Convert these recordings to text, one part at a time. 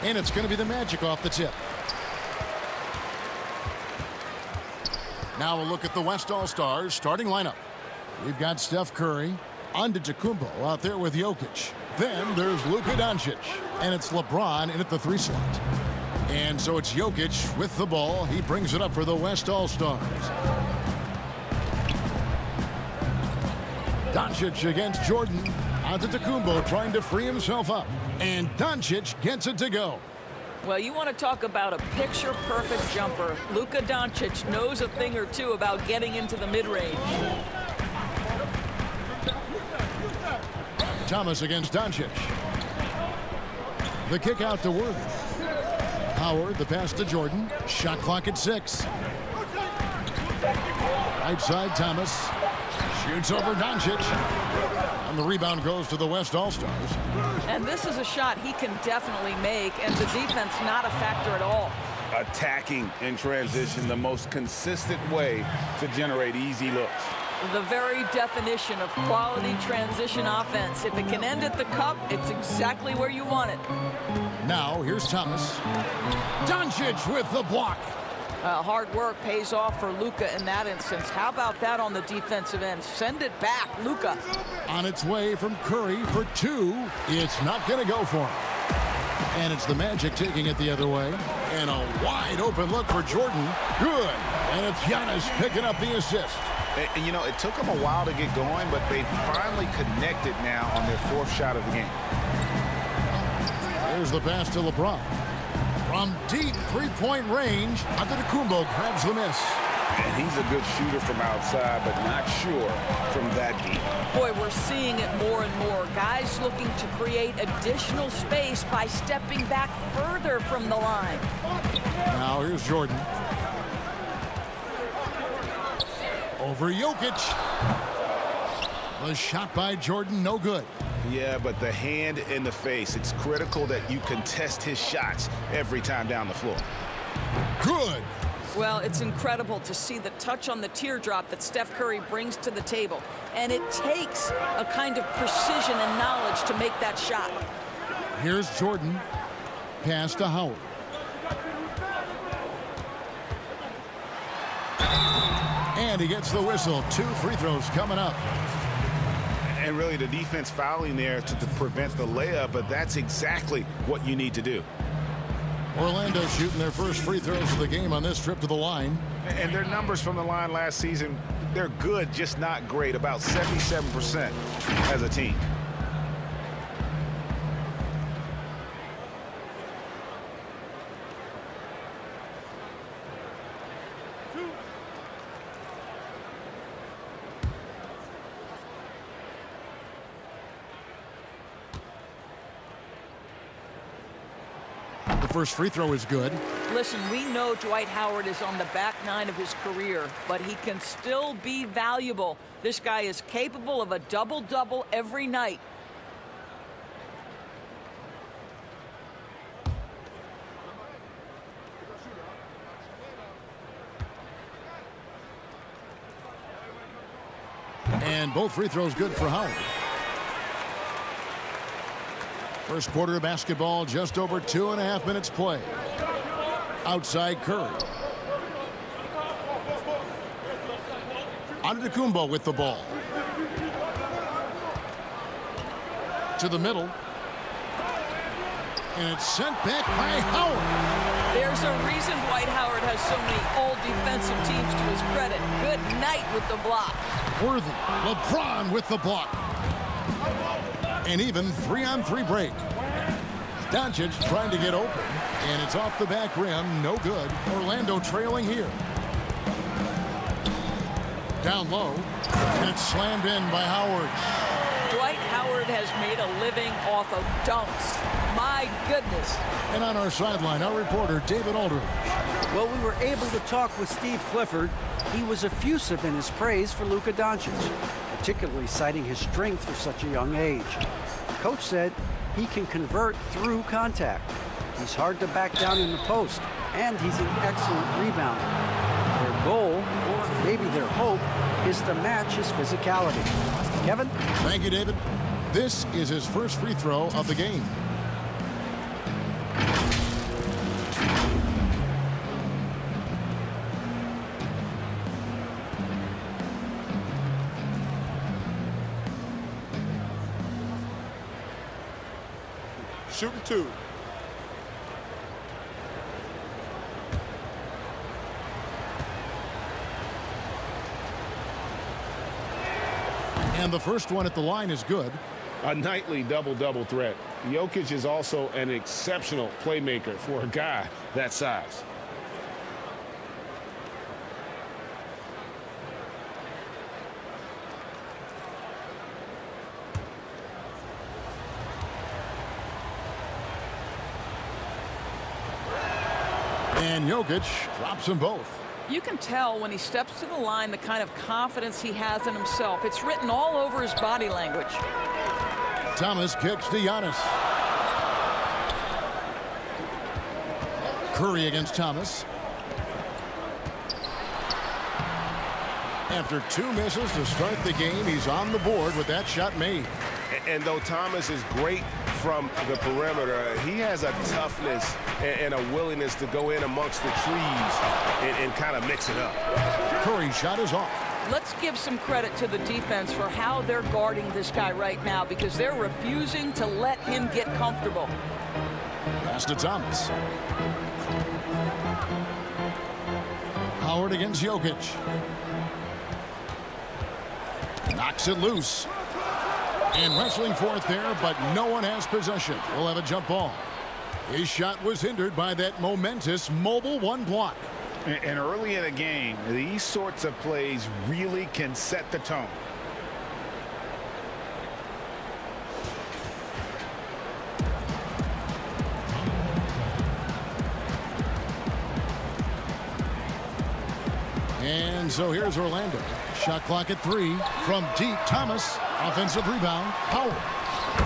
And it's going to be the Magic off the tip. Now a look at the West All-Stars starting lineup. We've got Steph Curry, Antetokounmpo out there with Jokic. Then there's Luka Doncic, and it's LeBron in at the 3 slot. And so it's Jokic with the ball. He brings it up for the West All-Stars. Doncic against Jordan. Antetokounmpo trying to free himself up. And Doncic gets it to go. Well, you want to talk about a picture-perfect jumper. Luka Doncic knows a thing or two about getting into the mid-range. Thomas against Doncic. The kick out to Worthy. Howard, the pass to Jordan. Shot clock at 6. Right side, Thomas. Shoots over Doncic. And the rebound goes to the West All-Stars. And this is a shot he can definitely make, and the defense not a factor at all. Attacking in transition, the most consistent way to generate easy looks. The very definition of quality transition offense. If it can end at the cup, it's exactly where you want it. Now, here's Thomas. Doncic with the block. Hard work pays off for Luka in that instance. How about that on the defensive end? Send it back, Luka. On its way from Curry for 2. It's not going to go for him. And it's the Magic taking it the other way. And a wide open look for Jordan. Good. And it's Giannis picking up the assist. And, you know, it took them a while to get going, but they finally connected now on their 4th shot of the game. There's the pass to LeBron. From deep 3-point range, Antetokounmpo grabs the miss. And he's a good shooter from outside, but not sure from that deep. Boy, we're seeing it more and more. Guys looking to create additional space by stepping back further from the line. Now here's Jordan. Over Jokic. The shot by Jordan, no good. Yeah, but the hand in the face, it's critical that you contest his shots every time down the floor. Good. Well, it's incredible to see the touch on the teardrop that Steph Curry brings to the table. And it takes a kind of precision and knowledge to make that shot. Here's Jordan. Pass to Howard. And he gets the whistle. 2 free throws coming up. And really the defense fouling there to prevent the layup, but that's exactly what you need to do. Orlando shooting their first free throws of the game on this trip to the line. And their numbers from the line last season, they're good, just not great, about 77% as a team. The first free throw is good. Listen, we know Dwight Howard is on the back 9 of his career, but he can still be valuable. This guy is capable of a double-double every night. And both free throws good for Howard. First quarter of basketball, just over 2.5 minutes play. Outside Curry. Antetokounmpo with the ball. To the middle. And it's sent back by Howard. There's a reason Dwight Howard has so many all-defensive teams to his credit. Good night with the block. Worthy. LeBron with the block. And even 3-on-3 break. Doncic trying to get open. And it's off the back rim. No good. Orlando trailing here. Down low. And it's slammed in by Howard. Dwight Howard has made a living off of dunks. My goodness. And on our sideline, our reporter, David Aldridge. Well, we were able to talk with Steve Clifford. He was effusive in his praise for Luka Doncic, particularly citing his strength for such a young age. The coach said he can convert through contact. He's hard to back down in the post, and he's an excellent rebounder. Their goal, or maybe their hope, is to match his physicality. Kevin? Thank you, David. This is his first free throw of the game. Shooting 2. And the first one at the line is good. A nightly double-double threat. Jokic is also an exceptional playmaker for a guy that size. And Jokic drops them both. You can tell when he steps to the line the kind of confidence he has in himself. It's written all over his body language. Thomas kicks to Giannis. Curry against Thomas. After 2 misses to start the game, he's on the board with that shot made. And though Thomas is great from the perimeter, he has a toughness and a willingness to go in amongst the trees and kind of mix it up. Curry's shot is off. Let's give some credit to the defense for how they're guarding this guy right now, because they're refusing to let him get comfortable. Pass to Thomas. Howard against Jokic. Knocks it loose. And wrestling for it there, but no one has possession. We'll have a jump ball. His shot was hindered by that momentous mobile 1 block. And early in a game, these sorts of plays really can set the tone. And so here's Orlando. Shot clock at 3. From deep, Thomas. Offensive rebound. Howard.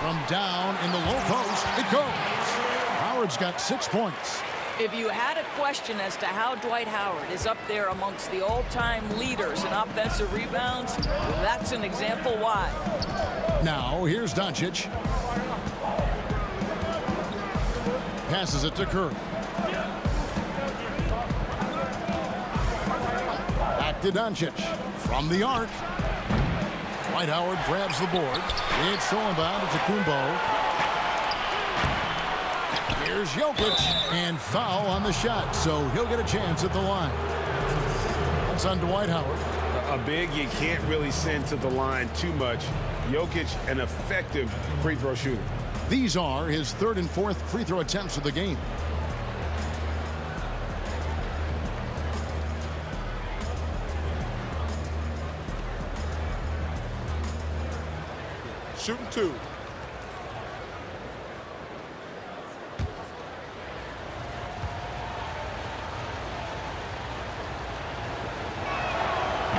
From down in the low post, it goes. Howard's got 6 points. If you had a question as to how Dwight Howard is up there amongst the all-time leaders in offensive rebounds, that's an example why. Now, here's Doncic. Passes it to Curry. Back to Doncic. From the arc. Dwight Howard grabs the board. It's thrown down to Tacumbo. Here's Jokic, and foul on the shot, so he'll get a chance at the line. That's on Dwight Howard. A big you can't really send to the line too much. Jokic, an effective free throw shooter. These are his 3rd and 4th free throw attempts of the game. Shooting 2.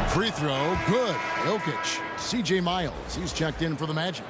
Free throw, good. Jokic. C.J. Miles, he's checked in for the Magic.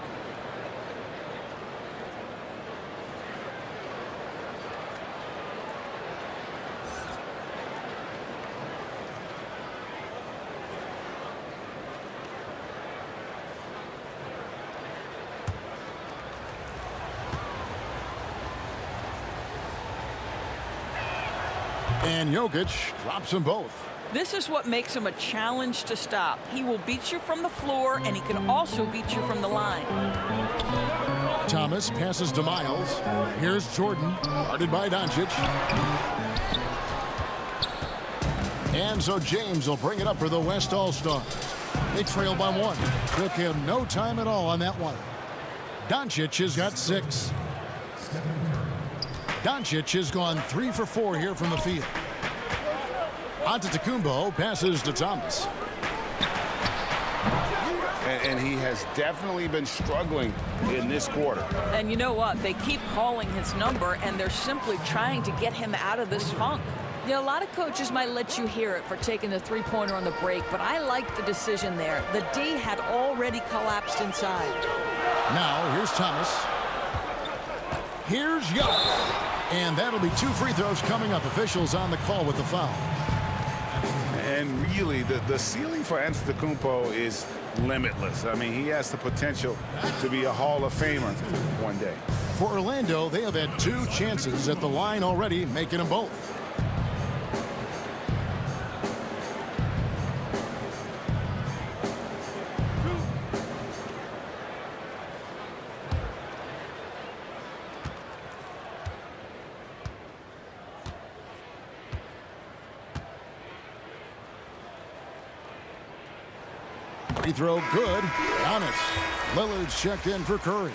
And Jokic drops them both. This is what makes him a challenge to stop. He will beat you from the floor, and he can also beat you from the line. Thomas passes to Miles. Here's Jordan, guarded by Doncic. And so James will bring it up for the West All-Stars. They trail by 1. Took him no time at all on that one. Doncic has got 6. Doncic has gone 3 for 4 here from the field. Antetokounmpo passes to Thomas. And he has definitely been struggling in this quarter. And you know what? They keep calling his number, and they're simply trying to get him out of this funk. You know, a lot of coaches might let you hear it for taking the three-pointer on the break, but I like the decision there. The D had already collapsed inside. Now, here's Thomas. Here's Giannis. And that'll be 2 free throws coming up. Officials on the call with the foul. And really, the ceiling for Antetokounmpo is limitless. I mean, he has the potential to be a Hall of Famer one day. For Orlando, they have had 2 chances at the line already, making them both. Free throw good. Giannis. Lillard's checked in for Curry.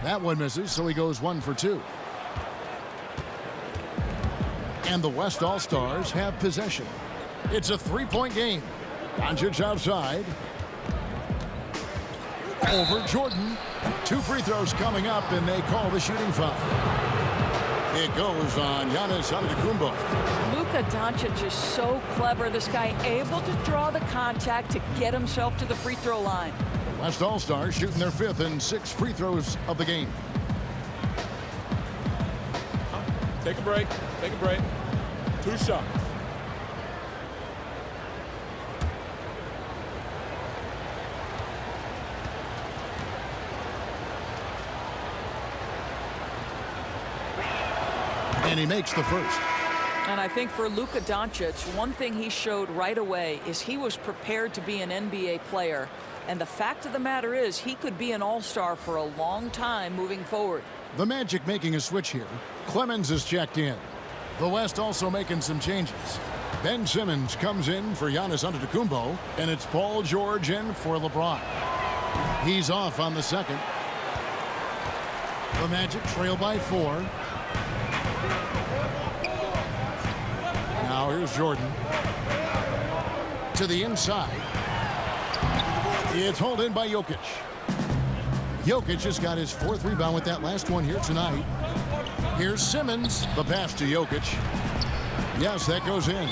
That one misses, so he goes 1 for 2. And the West All-Stars have possession. It's a three-point game. Doncic outside. Over Jordan. 2 free throws coming up, and they call the shooting foul. It goes on Giannis Antetokounmpo. Luka Doncic is so clever. This guy able to draw the contact to get himself to the free throw line. West All-Stars shooting their 5th and 6th free throws of the game. Take a break. Take a break. 2 shots. And he makes the first. And I think for Luka Doncic, one thing he showed right away is he was prepared to be an NBA player. And the fact of the matter is he could be an all-star for a long time moving forward. The Magic making a switch here. Clemens is checked in. The West also making some changes. Ben Simmons comes in for Giannis Antetokounmpo, and it's Paul George in for LeBron. He's off on the second. The Magic trail by 4. Now here's Jordan. To the inside. It's hauled in by Jokic. Jokic has got his 4th rebound with that last one here tonight. Here's Simmons. The pass to Jokic. Yes, that goes in.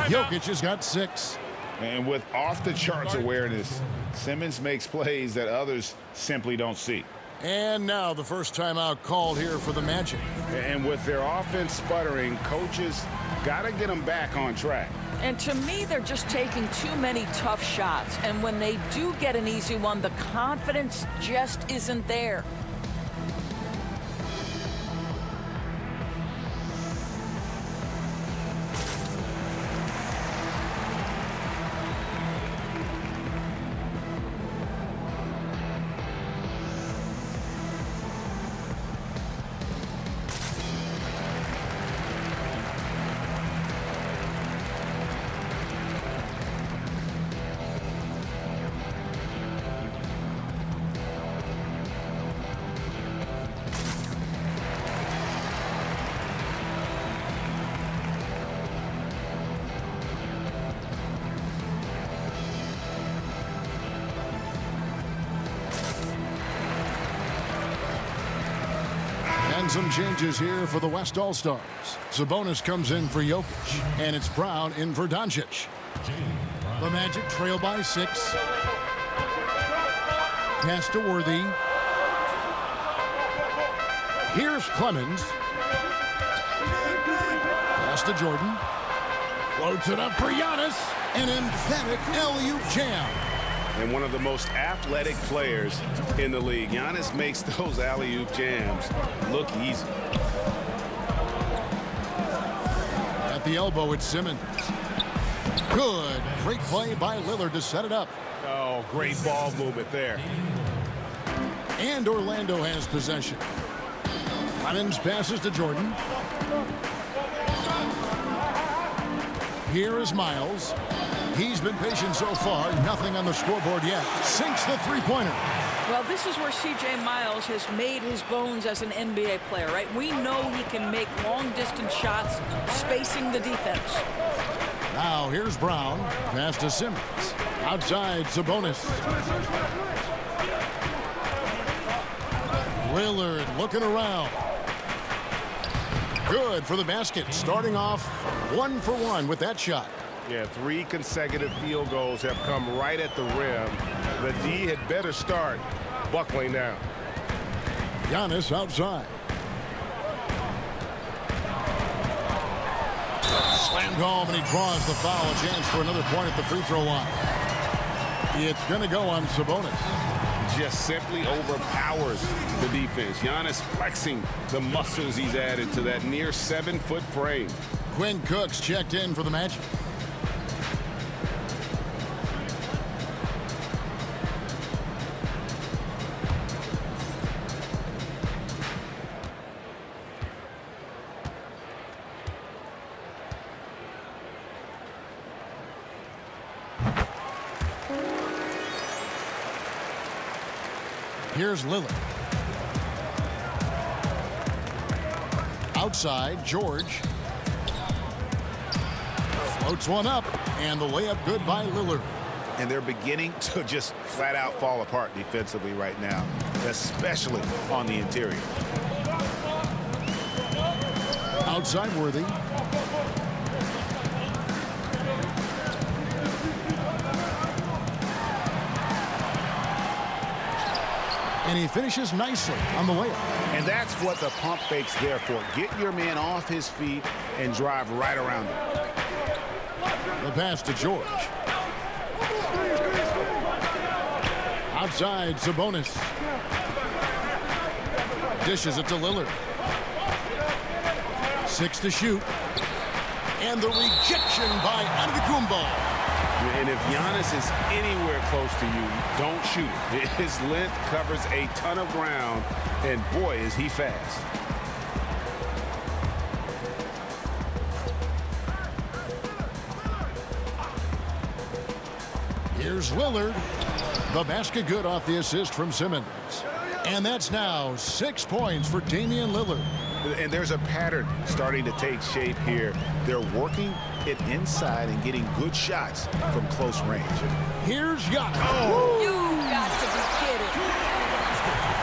Jokic has got 6. And with off-the-charts awareness, Simmons makes plays that others simply don't see. And now the first timeout called here for the Magic. And with their offense sputtering, coaches got to get them back on track. And to me, they're just taking too many tough shots. And when they do get an easy one, the confidence just isn't there. And some changes here for the West All-Stars. Sabonis comes in for Jokic, and it's Brown in for Doncic. The Magic trail by 6. Pass to Worthy. Here's Clemens. Pass to Jordan. Floats it up for Giannis. An emphatic alley-oop jam. And one of the most athletic players in the league. Giannis makes those alley-oop jams look easy. At the elbow, it's Simmons. Good. Great play by Lillard to set it up. Oh, great ball movement there. And Orlando has possession. Clemens passes to Jordan. Here is Miles. He's been patient so far. Nothing on the scoreboard yet. Sinks the three-pointer. Well, this is where C.J. Miles has made his bones as an NBA player, right? We know he can make long-distance shots, spacing the defense. Now here's Brown. Pass to Simmons. Outside, Sabonis. Lillard looking around. Good for the basket. Starting off 1 for 1 with that shot. Yeah, 3 consecutive field goals have come right at the rim. The D had better start buckling down. Giannis outside. Slammed home, and he draws the foul. A chance for another point at the free throw line. It's going to go on Sabonis. just simply overpowers the defense. Giannis flexing the muscles he's added to that near 7-foot frame. Quinn Cook's checked in for the Magic. Here's Lillard. Outside, George. Floats one up, and the layup good by Lillard. And they're beginning to just flat out fall apart defensively right now, especially on the interior. Outside Worthy. And he finishes nicely on the layup. And that's what the pump fake's there for. Get your man off his feet and drive right around him. The pass to George. Outside, Sabonis. Dishes it to Lillard. 6 to shoot. And the rejection by Antetokounmpo. And if Giannis is anywhere close to you, don't shoot. His length covers a ton of ground, and boy, is he fast. Here's Lillard. The basket good off the assist from Simmons. And that's now 6 points for Damian Lillard. And there's a pattern starting to take shape here. They're working it inside and getting good shots from close range. Here's Giannis. Oh! You got to be kidding.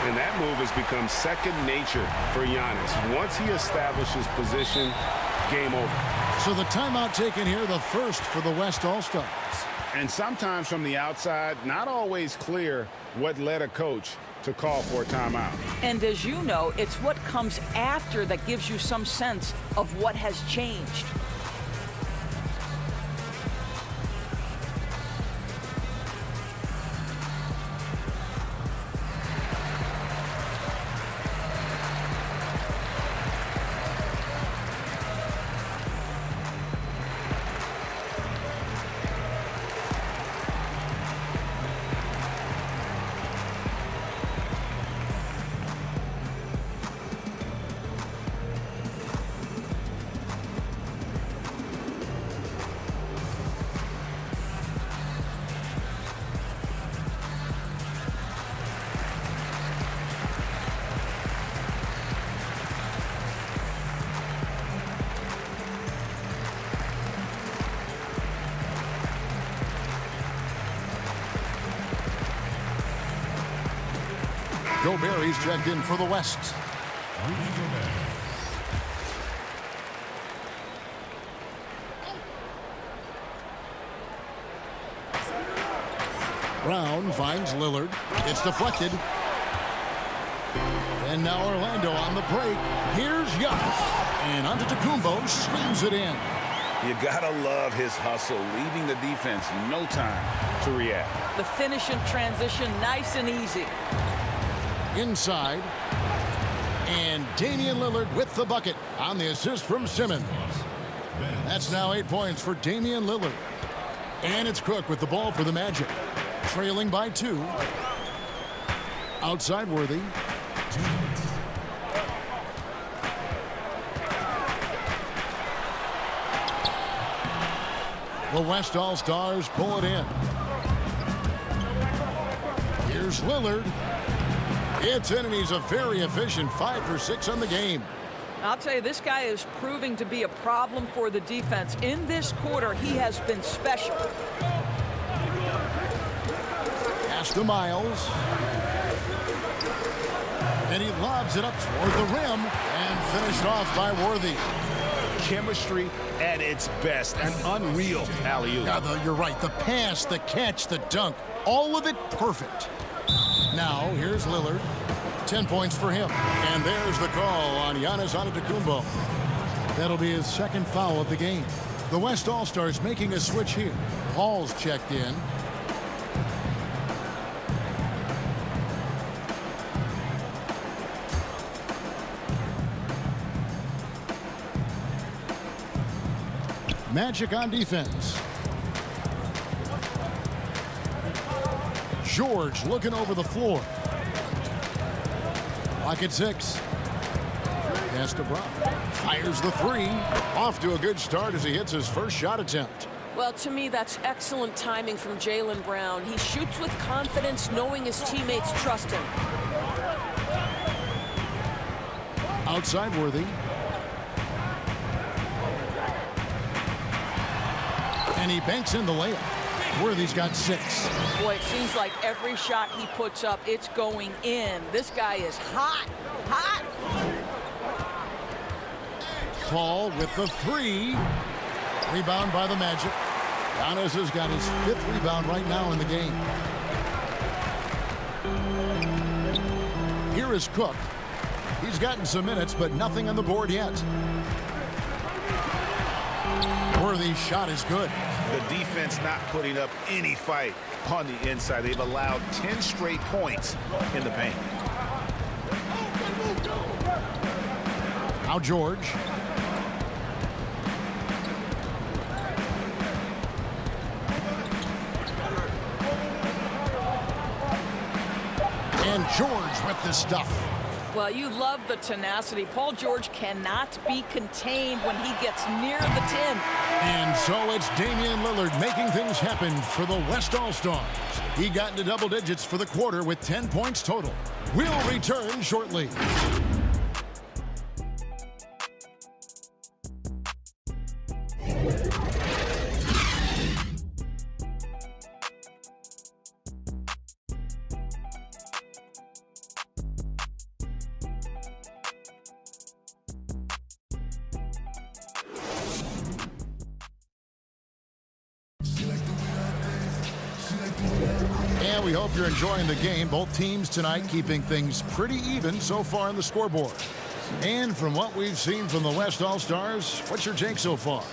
And that move has become second nature for Giannis. Once he establishes position, game over. So the timeout taken here, the first for the West All-Stars. And sometimes from the outside, not always clear what led a coach to call for a timeout. And as you know, it's what comes after that gives you some sense of what has changed. Gobert, he's checked in for the West. Brown finds Lillard. It's deflected. And now Orlando on the break. Here's Giannis. And Antetokounmpo swings it in. You gotta love his hustle, leaving the defense no time to react. The finish in transition, nice and easy. Inside. And Damian Lillard with the bucket on the assist from Simmons. That's now 8 points for Damian Lillard. And it's Cook with the ball for the Magic. Trailing by 2. Outside Worthy. The West All-Stars pull it in. Here's Lillard. It's in, and he's a very efficient 5 for 6 on the game. I'll tell you, this guy is proving to be a problem for the defense. In this quarter, he has been special. Pass to Miles. And he lobs it up toward the rim and finished off by Worthy. Chemistry at its best. An unreal alley-oop. Yeah, you're right. The pass, the catch, the dunk, all of it perfect. Now, here's Lillard. 10 points for him. And there's the call on Giannis Antetokounmpo. That'll be his second foul of the game. The West All-Stars making a switch here. Paul's checked in. Magic on defense. George looking over the floor. Lock at 6. Pass to Brown. Fires the 3. Off to a good start as he hits his first shot attempt. Well, to me, that's excellent timing from Jaylen Brown. He shoots with confidence, knowing his teammates trust him. Outside Worthy. And he banks in the layup. Worthy's got 6. Boy, it seems like every shot he puts up, it's going in. This guy is hot, hot. Paul with the 3. Rebound by the Magic. Giannis has got his 5th rebound right now in the game. Here is Cook. He's gotten some minutes, but nothing on the board yet. Worthy's shot is good. The defense not putting up any fight on the inside. They've allowed 10 straight points in the paint. Now George. And George with the stuff. Well, you love the tenacity. Paul George cannot be contained when he gets near the 10. And so it's Damian Lillard making things happen for the West All-Stars. He got into double digits for the quarter with 10 points total. We'll return shortly. And we hope you're enjoying the game. Both teams tonight keeping things pretty even so far on the scoreboard. And from what we've seen from the West All-Stars, what's your take so far?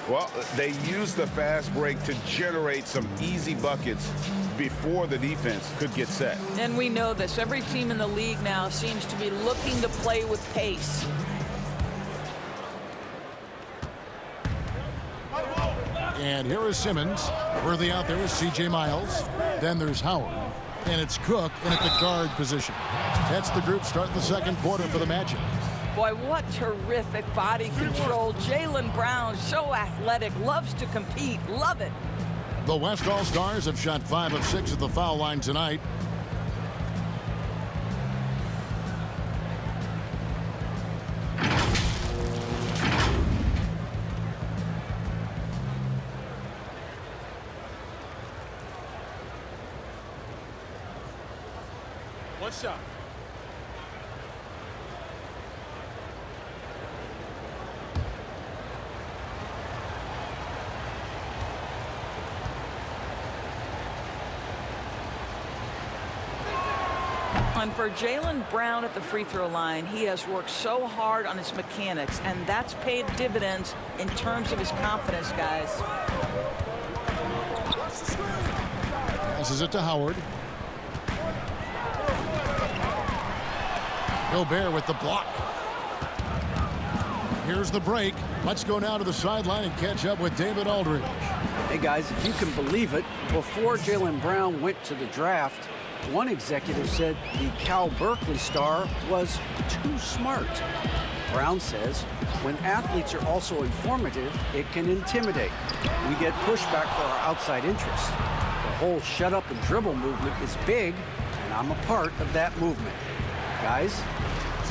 Well, they used the fast break to generate some easy buckets before the defense could get set. And we know this. Every team in the league now seems to be looking to play with pace. And here is Simmons. Worthy out there is C.J. Miles. Then there's Howard. And it's Cook in at the guard position. That's the group starting the second quarter for the Magic. Boy, what terrific body control. Jaylen Brown, so athletic, loves to compete. Love it. The West All-Stars have shot 5 of 6 at the foul line tonight. One shot. And for Jaylen Brown at the free throw line, he has worked so hard on his mechanics, and that's paid dividends in terms of his confidence, guys. Passes it to Howard. Gobert with the block. Here's the break. Let's go now to the sideline and catch up with David Aldridge. Hey guys, if you can believe it, before Jaylen Brown went to the draft, one executive said the Cal Berkeley star was too smart. Brown says, when athletes are also informative, it can intimidate. We get pushback for our outside interests. The whole shut up and dribble movement is big, and I'm a part of that movement. Guys?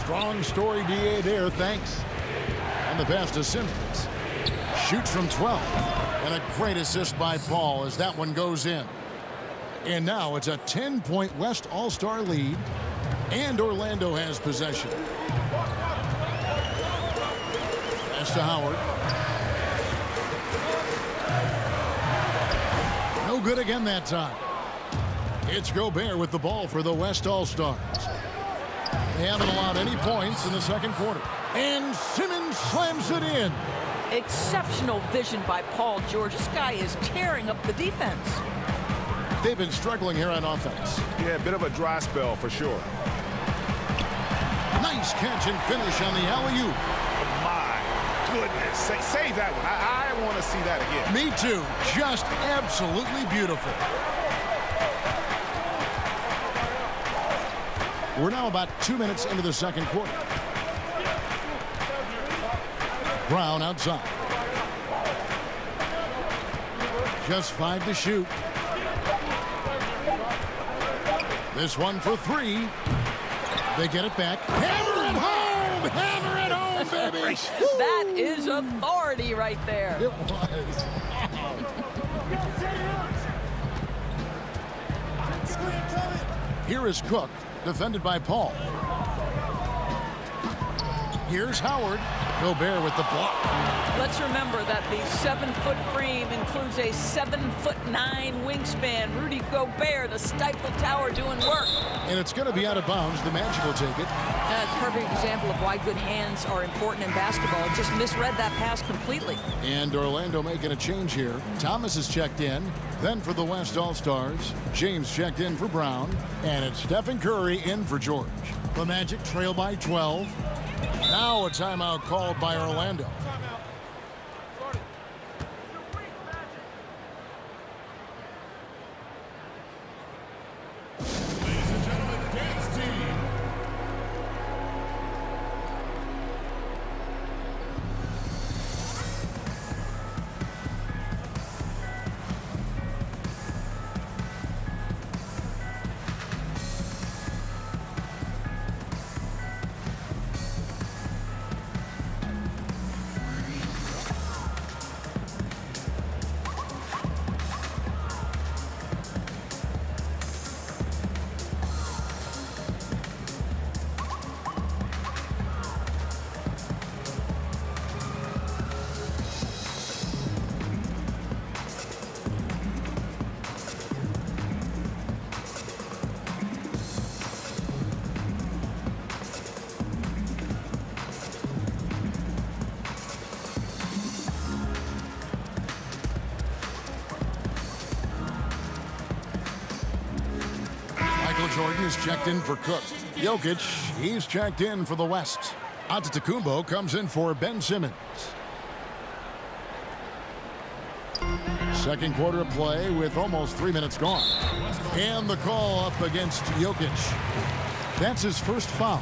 Strong story, DA there, thanks. And the pass to Simmons. Shoots from 12. And a great assist by Paul as that one goes in. And now it's a 10-point West All-Star lead. And Orlando has possession. Pass to Howard. No good again that time. It's Gobert with the ball for the West All-Stars. They haven't allowed any points in the second quarter. And Simmons slams it in. Exceptional vision by Paul George. This guy is tearing up the defense. They've been struggling here on offense. Yeah, a bit of a dry spell for sure. Nice catch and finish on the alley-oop. My goodness. Save that one. I want to see that again. Me too. Just absolutely beautiful. We're now about 2 minutes into the second quarter. Brown outside. Just 5 to shoot. This one for 3. They get it back. Hammer it home! Hammer it home, baby! That is authority right there. It was. Here is Cook, defended by Paul. Here's Howard. Gobert with the block. Let's remember that the 7-foot frame includes a 7'9" wingspan. Rudy Gobert, the Stifle Tower, doing work. And it's going to be out of bounds. The Magic will take it. That's a perfect example of why good hands are important in basketball. Just misread that pass completely. And Orlando making a change here. Thomas is checked in. Then for the West All-Stars, James checked in for Brown. And it's Stephen Curry in for George. The Magic trail by 12. Now a timeout called by Orlando. Ladies and gentlemen, dance team. Jordan is checked in for Cook. Jokic, he's checked in for the West. Antetokounmpo comes in for Ben Simmons. Second quarter of play with almost 3 minutes gone. And the call up against Jokic. That's his first foul.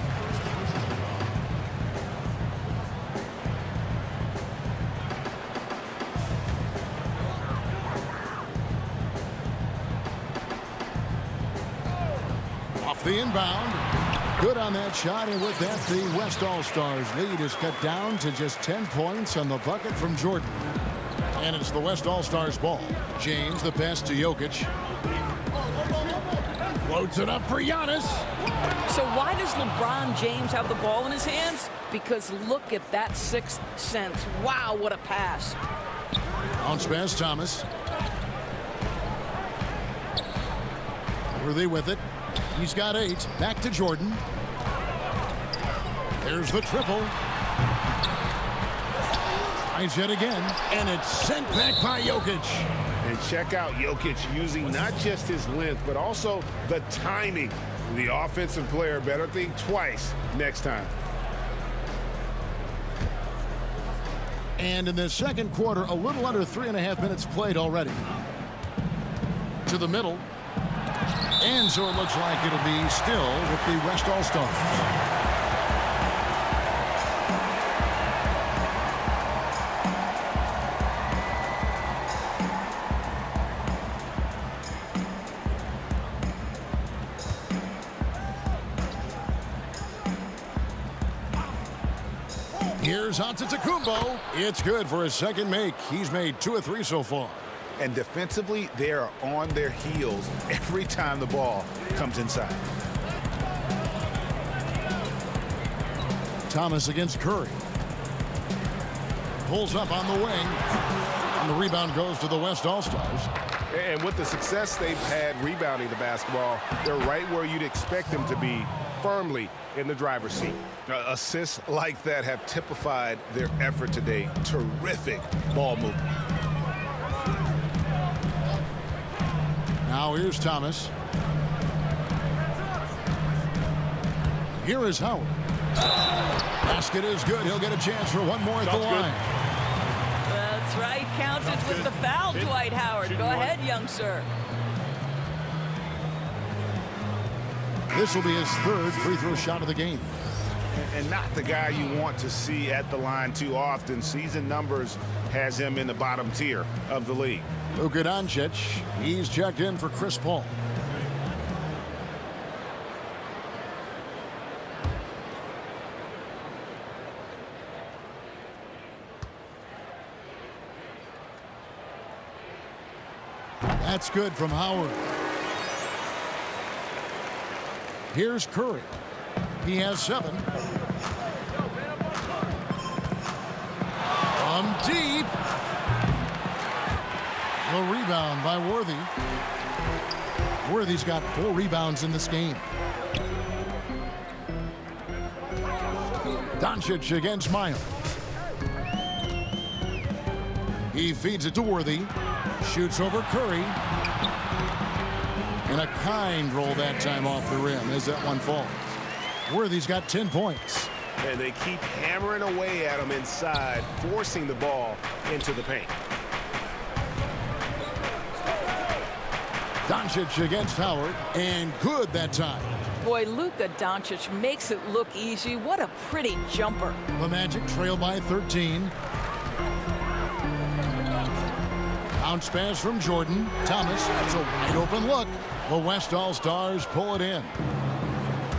The inbound. Good on that shot, and with that, the West All-Stars lead is cut down to just 10 points on the bucket from Jordan. And it's the West All-Stars ball. James, the pass to Jokic. Floats it up for Giannis. So why does LeBron James have the ball in his hands? Because look at that sixth sense. Wow, what a pass. Bounce pass, Thomas. Worthy with it. He's got 8. Back to Jordan. There's the triple. Tries it again, and it's sent back by Jokic. And check out Jokic using not just his length, but also the timing. The offensive player better think twice next time. And in the second quarter, a little under 3.5 minutes played already. To the middle. And so it looks like it'll be still with the West All-Stars. Here's Antetokounmpo. It's good for his second make. He's made 2 of 3 so far. And defensively, they are on their heels every time the ball comes inside. Thomas against Curry. Pulls up on the wing. And the rebound goes to the West All-Stars. And with the success they've had rebounding the basketball, they're right where you'd expect them to be, firmly in the driver's seat. Assists like that have typified their effort today. Terrific ball movement. Now here's Thomas. Here is Howard. Basket is good. He'll get a chance for one more at the line. That's That's right. Counted with the foul, Dwight Howard. Go ahead, young sir. This will be his third free throw shot of the game. And not the guy you want to see at the line too often. Season numbers has him in the bottom tier of the league. Luka Doncic, he's checked in for Chris Paul. That's good from Howard. Here's Curry. He has 7. From deep. The rebound by Worthy. Worthy's got 4 rebounds in this game. Doncic against Miles. He feeds it to Worthy. Shoots over Curry. And a kind roll that time off the rim as that one falls. Worthy's got 10 points. And they keep hammering away at him inside, forcing the ball into the paint. Doncic against Howard, and good that time. Boy, Luka Doncic makes it look easy. What a pretty jumper. The Magic trail by 13. Bounce pass from Jordan. Thomas, that's a wide open look. The West All-Stars pull it in.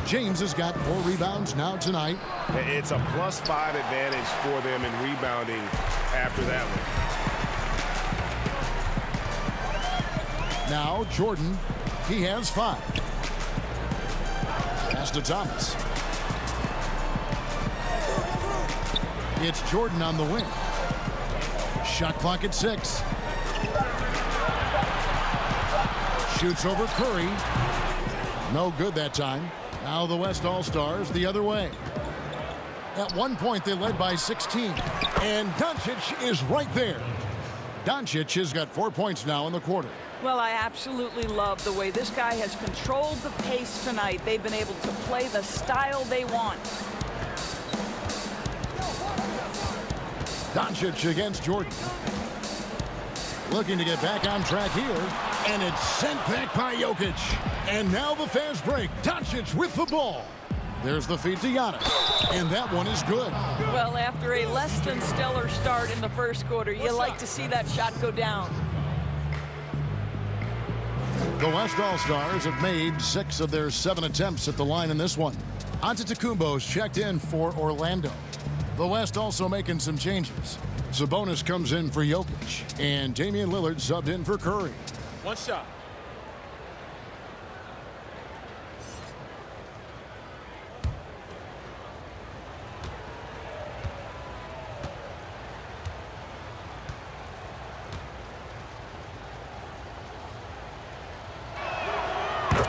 James has got 4 rebounds now tonight. It's a +5 advantage for them in rebounding after that one. Now Jordan, he has 5. Pass to Thomas. It's Jordan on the wing. Shot clock at 6. Shoots over Curry. No good that time. Now the West All-Stars the other way. At one point they led by 16. And Doncic is right there. Doncic has got 4 points now in the quarter. Well, I absolutely love the way this guy has controlled the pace tonight. They've been able to play the style they want. Doncic against Jordan. Looking to get back on track here. And it's sent back by Jokic. And now the fast break. Doncic with the ball. There's the feed to Giannis. And that one is good. Well, after a less than stellar start in the first quarter, you like to see that shot go down. The West All-Stars have made 6 of their 7 attempts at the line in this one. Antetokounmpo's checked in for Orlando. The West also making some changes. Sabonis comes in for Jokic. And Damian Lillard subbed in for Curry. One shot.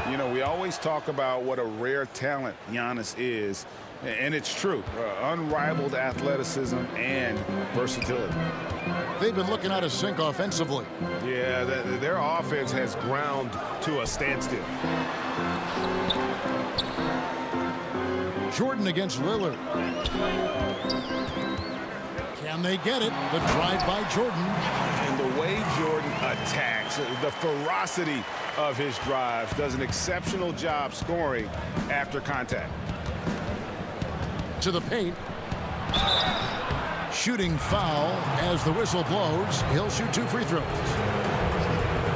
You know, we always talk about what a rare talent Giannis is, and it's true. Unrivaled athleticism and versatility. They've been looking out of sync offensively. Yeah, their offense has ground to a standstill. Jordan against Lillard. Can they get it? The drive by Jordan. And the way Jordan attacks, the ferocity of his drive, does an exceptional job scoring after contact. To the paint. Shooting foul as the whistle blows. He'll shoot 2 free throws.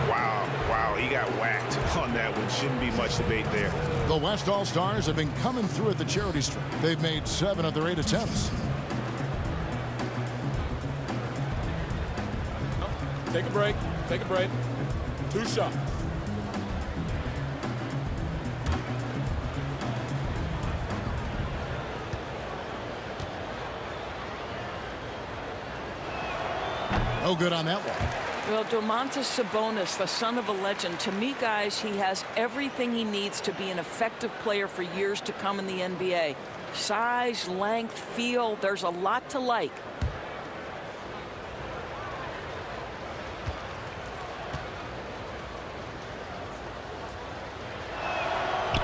Wow, he got whacked on that one. Shouldn't be much debate there. The West All-Stars have been coming through at the charity stripe. They've made 7 of their 8 attempts. Take a break. Take a break. 2 shots. No good on that one. Well, Domantas Sabonis, the son of a legend, to me, guys, he has everything he needs to be an effective player for years to come in the NBA. Size, length, feel, there's a lot to like.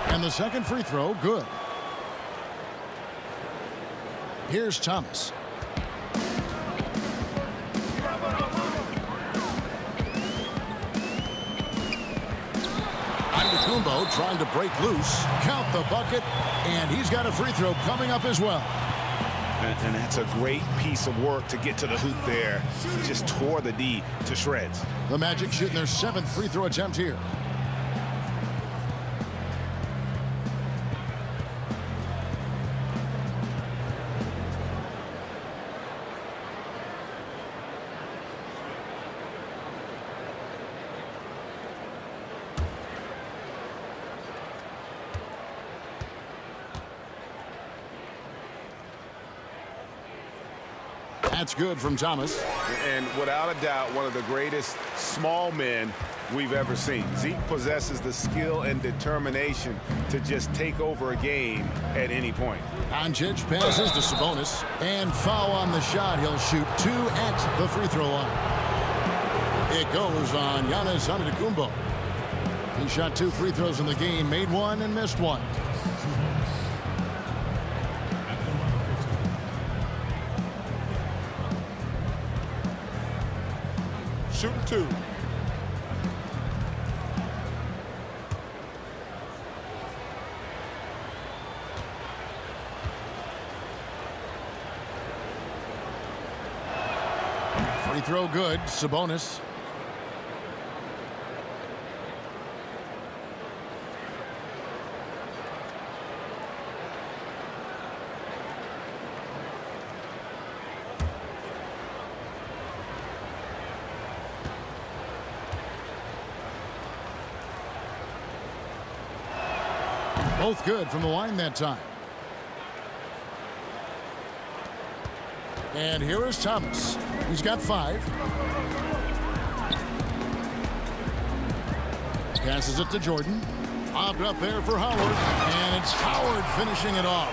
And the second free throw, good. Here's Thomas. Antetokounmpo trying to break loose, count the bucket, and he's got a free throw coming up as well. And that's a great piece of work to get to the hoop there. He just tore the D to shreds. The Magic shooting their 7th free throw attempt here. That's good from Thomas. And without a doubt, one of the greatest small men we've ever seen. Zeke possesses the skill and determination to just take over a game at any point. Doncic passes to Sabonis, and foul on the shot. He'll shoot 2 at the free throw line. It goes on Giannis Antetokounmpo. He shot 2 free throws in the game, made 1 and missed 1. Shooting 2. Free throw good. Sabonis. Both good from the line that time. And here is Thomas. He's got 5. Passes it to Jordan. Popped up there for Howard. And it's Howard finishing it off.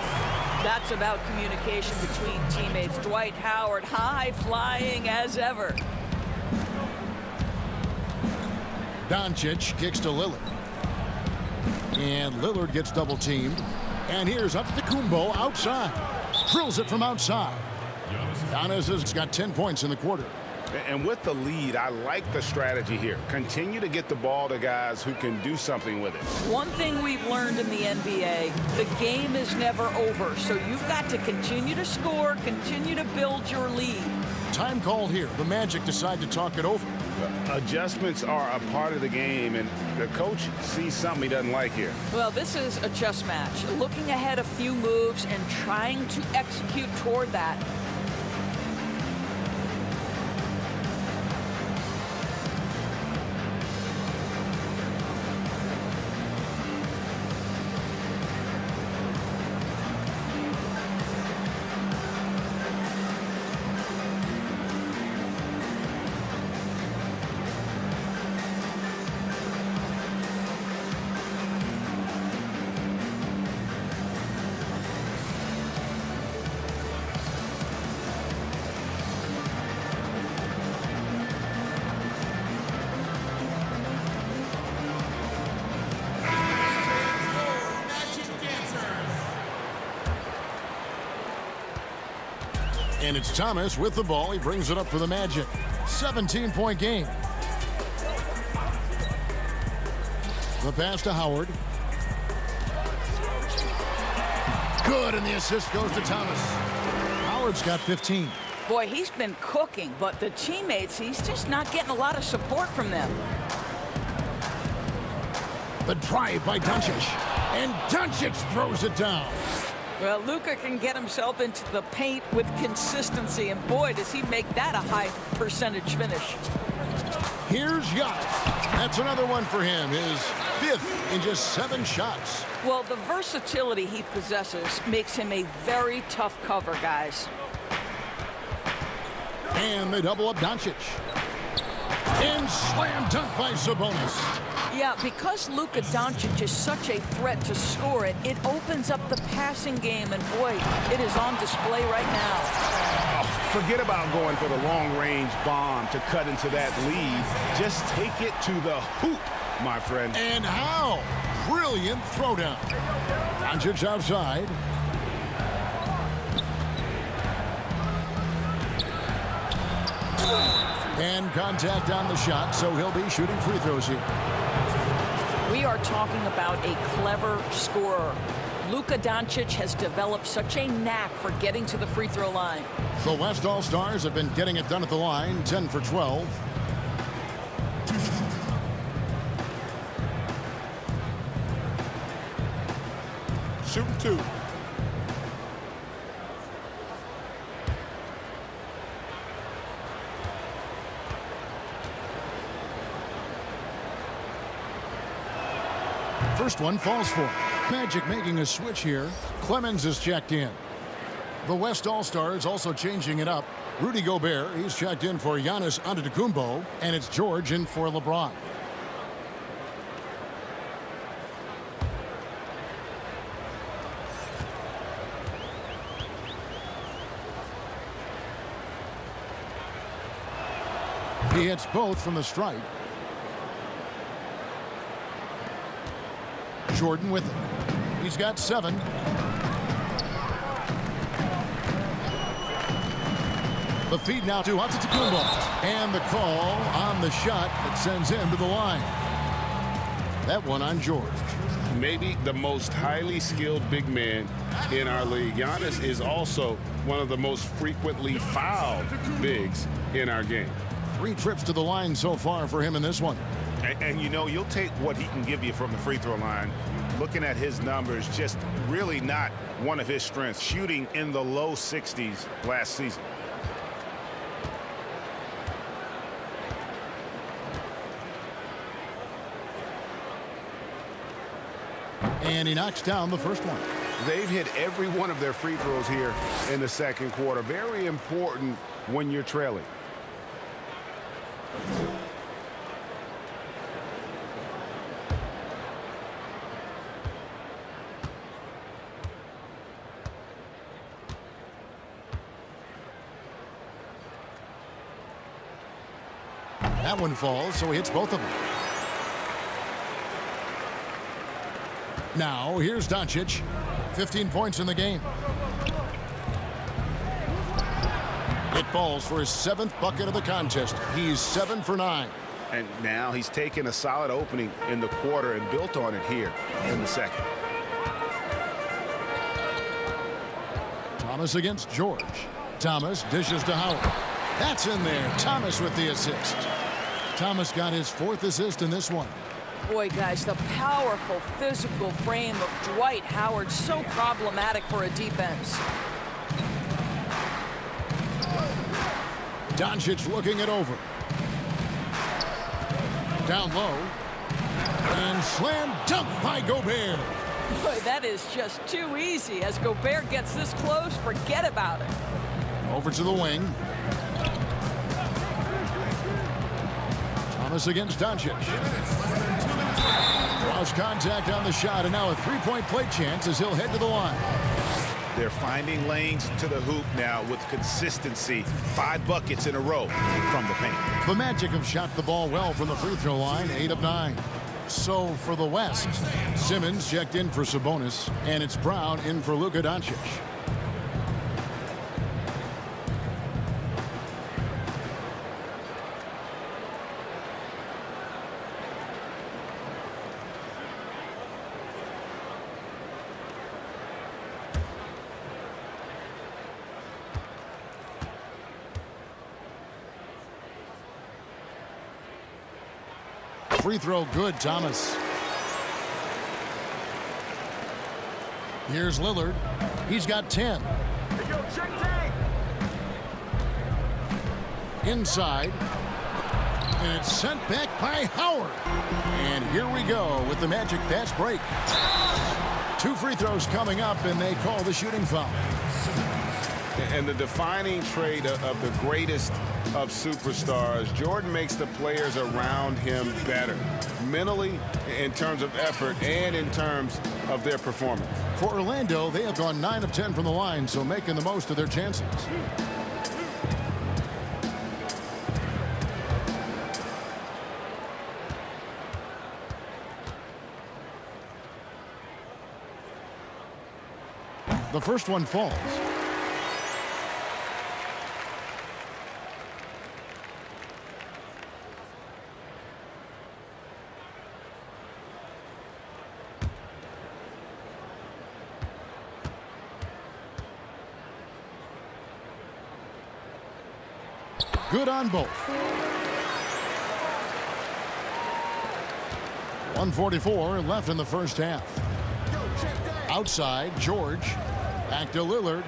That's about communication between teammates. Dwight Howard, high flying as ever. Doncic kicks to Lillard. And Lillard gets double teamed. And here's Antetokounmpo outside. Drills it from outside. Giannis has got 10 points in the quarter. And with the lead, I like the strategy here. Continue to get the ball to guys who can do something with it. One thing we've learned in the NBA, the game is never over. So you've got to continue to score, continue to build your lead. Time called here. The Magic decide to talk it over. Adjustments are a part of the game, and the coach sees something he doesn't like here. Well, this is a chess match. Looking ahead a few moves and trying to execute toward that. And it's Thomas with the ball. He brings it up for the Magic. 17-point game. The pass to Howard. Good, and the assist goes to Thomas. Howard's got 15. Boy, he's been cooking, but the teammates, he's just not getting a lot of support from them. The drive by Doncic. And Doncic throws it down. Well, Luka can get himself into the paint with consistency, and boy, does he make that a high percentage finish. Here's Giannis. That's another one for him. His 5th in just 7 shots. Well, the versatility he possesses makes him a very tough cover, guys. And they double up Doncic. And slam dunk by Sabonis. Yeah, because Luka Doncic is such a threat to score it, it opens up the passing game, and boy, it is on display right now. Oh, forget about going for the long-range bomb to cut into that lead. Just take it to the hoop, my friend. And how? Brilliant throwdown. Doncic outside. And contact on the shot, so he'll be shooting free throws here. We are talking about a clever scorer. Luka Doncic has developed such a knack for getting to the free throw line. The West All-Stars have been getting it done at the line, 10 for 12. Shooting 2. First one falls for him. Magic making a switch here. Clemens is checked in. The West All-Stars also changing it up. Rudy Gobert, he's checked in for Giannis Antetokounmpo, and it's George in for LeBron. He hits both from the stripe. Jordan with it. He's got 7. The feed now to Antetokounmpo. And the call on the shot that sends him to the line. That one on George. Maybe the most highly skilled big man in our league. Giannis is also one of the most frequently fouled bigs in our game. 3 trips to the line so far for him in this one. And you know, you'll take what he can give you from the free throw line. Looking at his numbers, just really not one of his strengths. Shooting in the low 60s last season. And he knocks down the first one. They've hit every one of their free throws here in the second quarter. Very important when you're trailing. That one falls, so he hits both of them. Now, here's Doncic. 15 points in the game. It falls for his 7th bucket of the contest. He's 7 for 9. And now he's taken a solid opening in the quarter and built on it here in the second. Thomas against George. Thomas dishes to Howard. That's in there. Thomas with the assist. Thomas got his 4th assist in this one. Boy, guys, the powerful physical frame of Dwight Howard, so problematic for a defense. Doncic looking it over. Down low. And slam dunk by Gobert. Boy, that is just too easy. As Gobert gets this close, forget about it. Over to the wing. Thomas against Doncic. Lost contact on the shot, and now a 3-point play chance as he'll head to the line. They're finding lanes to the hoop now with consistency. 5 buckets in a row from the paint. The Magic have shot the ball well from the free throw line, 8 of 9. So for the West, Simmons checked in for Sabonis, and it's Brown in for Luka Doncic. Free throw good, Thomas. Here's Lillard. He's got 10. Inside. And it's sent back by Howard. And here we go with the Magic fast break. 2 free throws coming up, and they call the shooting foul. And the defining trait of the greatest of superstars, Jordan makes the players around him better, mentally, in terms of effort, and in terms of their performance. For Orlando, they have gone 9 of 10 from the line, so making the most of their chances. The first one falls. Good on both. 1:44 left in the first half. Outside, George. Back to Lillard.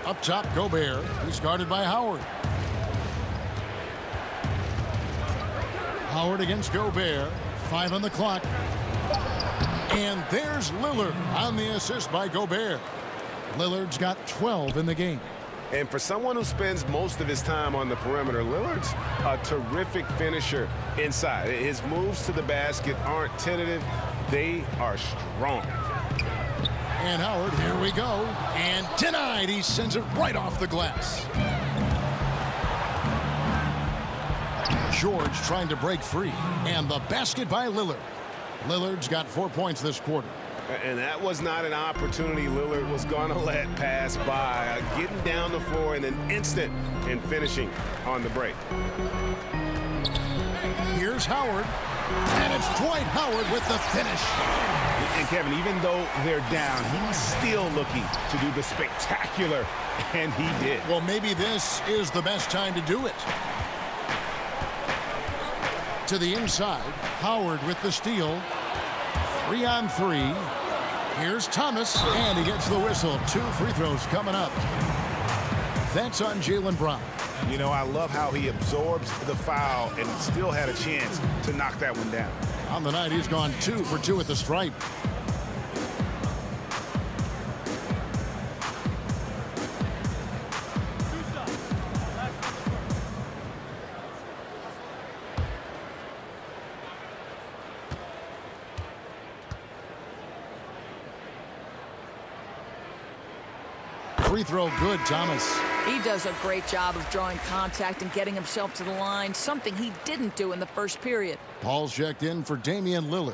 Up top, Gobert. He's guarded by Howard. Howard against Gobert. 5 on the clock. And there's Lillard on the assist by Gobert. Lillard's got 12 in the game. And for someone who spends most of his time on the perimeter, Lillard's a terrific finisher inside. His moves to the basket aren't tentative. They are strong. And Howard, here we go. And denied. He sends it right off the glass. George trying to break free. And the basket by Lillard. Lillard's got 4 points this quarter. And that was not an opportunity Lillard was going to let pass by. Getting down the floor in an instant and finishing on the break. Here's Howard. And it's Dwight Howard with the finish. And Kevin, even though they're down, he's still looking to do the spectacular, and he did. Well, maybe this is the best time to do it. To the inside, Howard with the steal. 3 on 3. Here's Thomas, and he gets the whistle. 2 free throws coming up. That's on Jaylen Brown. You know, I love how he absorbs the foul and still had a chance to knock that one down. On the night, he's gone 2 for 2 at the stripe. Free throw good, Thomas. He does a great job of drawing contact and getting himself to the line, something he didn't do in the first period. Paul's checked in for Damian Lillard.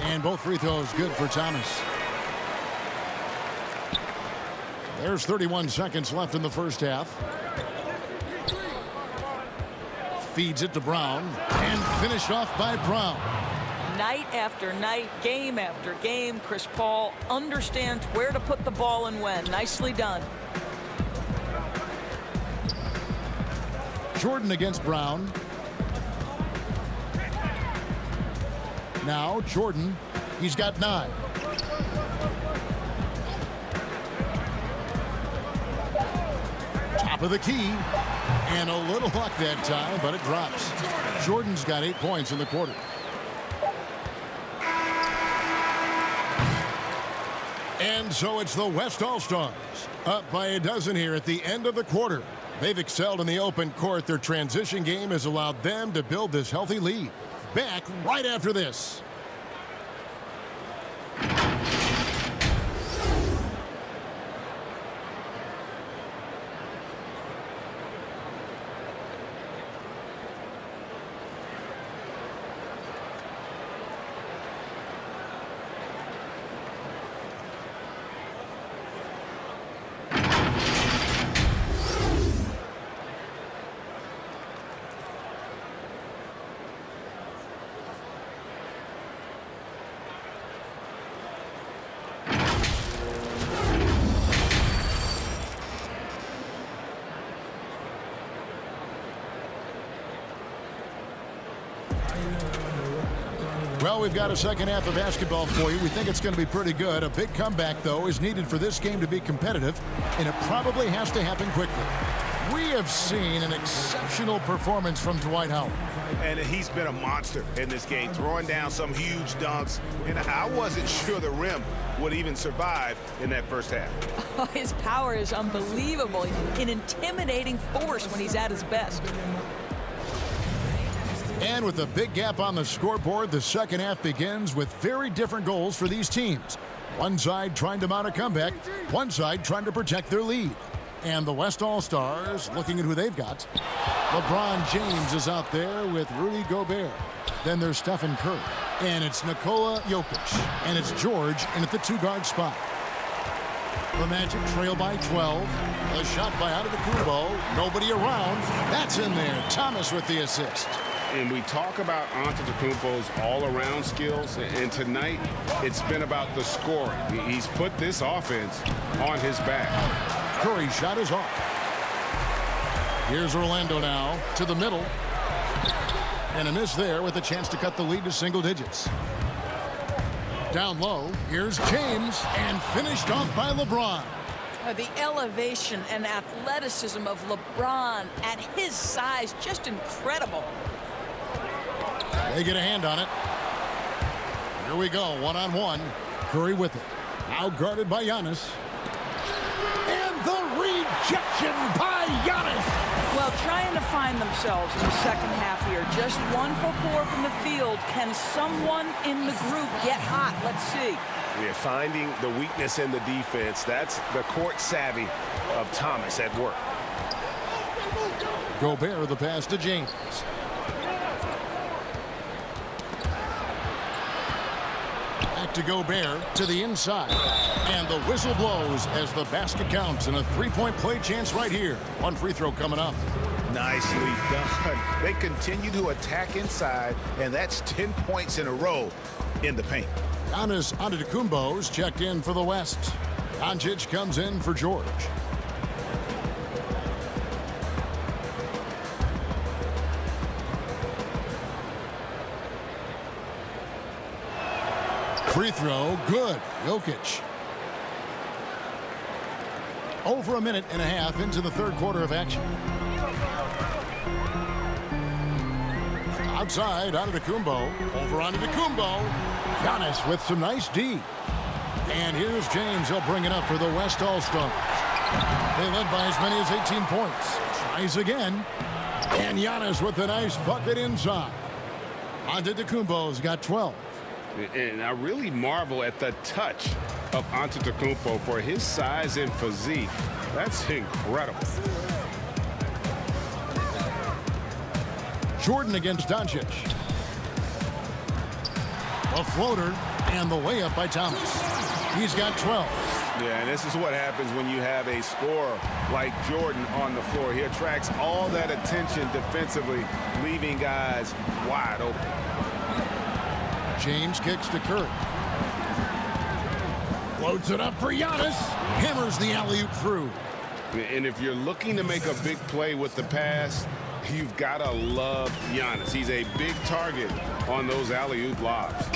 And both free throws good for Thomas. There's 31 seconds left in the first half. Feeds it to Brown and finished off by Brown. Night after night, game after game, Chris Paul understands where to put the ball and when. Nicely done. Jordan against Brown. Now Jordan, he's got 9. Top of the key, and a little luck that time, but it drops. Jordan's got 8 points in the quarter. And so it's the West All-Stars, up by a dozen here at the end of the quarter. They've excelled in the open court. Their transition game has allowed them to build this healthy lead. Back right after this. Well, we've got a second half of basketball for you. We think it's going to be pretty good. A big comeback, though, is needed for this game to be competitive, and it probably has to happen quickly. We have seen an exceptional performance from Dwight Howard. And he's been a monster in this game, throwing down some huge dunks. And I wasn't sure the rim would even survive in that first half. Oh, his power is unbelievable. An intimidating force when he's at his best. And with a big gap on the scoreboard, the second half begins with very different goals for these teams. One side trying to mount a comeback, one side trying to protect their lead. And the West All-Stars looking at who they've got. LeBron James is out there with Rudy Gobert. Then there's Stephen Curry. And it's Nikola Jokic. And it's George in at the 2-guard spot. The Magic trail by 12. A shot by Antetokounmpo. Nobody around. That's in there. Thomas with the assist. And we talk about Antetokounmpo's all-around skills, and tonight it's been about the scoring. He's put this offense on his back. Curry's shot is off. Here's Orlando now to the middle. And a miss there with a chance to cut the lead to single digits. Down low, here's James, and finished off by LeBron. The elevation and athleticism of LeBron at his size, just incredible. They get a hand on it. Here we go, one-on-one. Curry with it. Now guarded by Giannis. And the rejection by Giannis. Well, trying to find themselves in the second half here. Just 1 for 4 from the field. Can someone in the group get hot? Let's see. We're finding the weakness in the defense. That's the court savvy of Thomas at work. Gobert the pass to James. Back to Gobert to the inside. And the whistle blows as the basket counts, and a three-point play chance right here. One free throw coming up. Nicely done. They continue to attack inside, and that's 10 points in a row in the paint. Giannis Antetokounmpo's checked in for the West. Doncic comes in for George. Free throw, good. Jokic. Over a minute and a half into the third quarter of action. Outside, Antetokounmpo. Over Antetokounmpo. Giannis with some nice D. And here's James. He'll bring it up for the West All-Stars. They led by as many as 18 points. Tries again. And Giannis with a nice bucket inside. Antetokounmpo's got 12. And I really marvel at the touch of Antetokounmpo for his size and physique. That's incredible. Jordan against Doncic. A floater and the layup by Thomas. He's got 12. Yeah, and this is what happens when you have a scorer like Jordan on the floor. He attracts all that attention defensively, leaving guys wide open. James kicks to Curry. Floats it up for Giannis. Hammers the alley-oop through. And if you're looking to make a big play with the pass, you've got to love Giannis. He's a big target on those alley-oop lobs.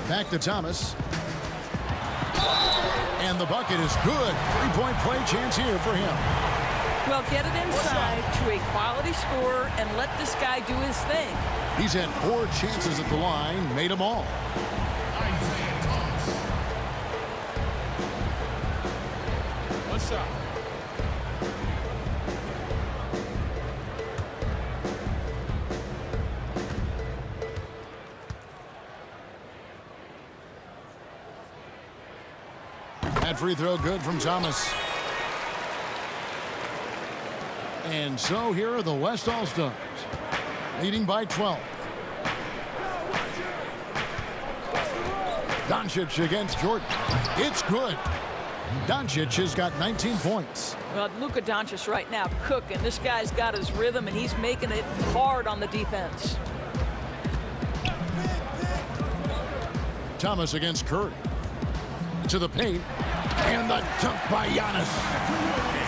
Back to Thomas. And the bucket is good. Three-point play chance here for him. Well, get it inside to a quality scorer and let this guy do his thing. He's had 4 chances at the line, made them all. One shot. That free throw good from Thomas. And so here are the West All-Stars, leading by 12. Doncic against Jordan. It's good. Doncic has got 19 points. Well, Luka Doncic right now cooking. This guy's got his rhythm, and he's making it hard on the defense. Thomas against Curry. To the paint. And the dunk by Giannis.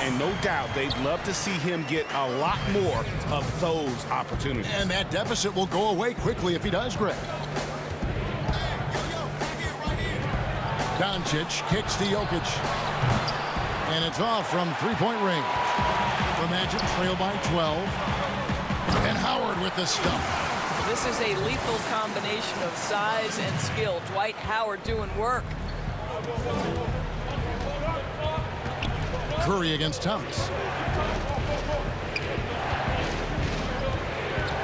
And no doubt they'd love to see him get a lot more of those opportunities. And that deficit will go away quickly if he does, Greg. Doncic kicks to Jokic. And it's off from three-point range. The Magic trail by 12. And Howard with the stuff. This is a lethal combination of size and skill. Dwight Howard doing work. Curry against Thomas.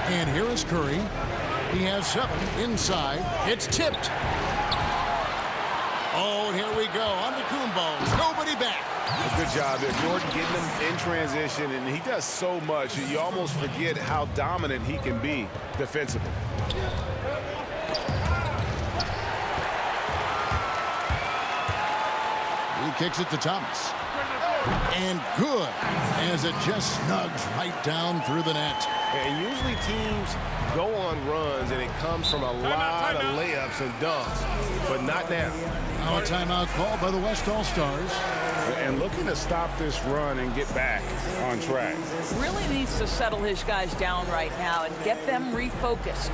And here is Curry. He has 7 inside. It's tipped. Oh, and here we go. Antetokounmpo. Nobody back. Good job there. Jordan getting him in transition, and he does so much. You almost forget how dominant he can be defensively. kicks it to Thomas. And good, as it just snugs right down through the net. And usually teams go on runs, and it comes from a lot of layups and dunks, but not now. Now a timeout called by the West All-Stars. And looking to stop this run and get back on track. Really needs to settle his guys down right now and get them refocused.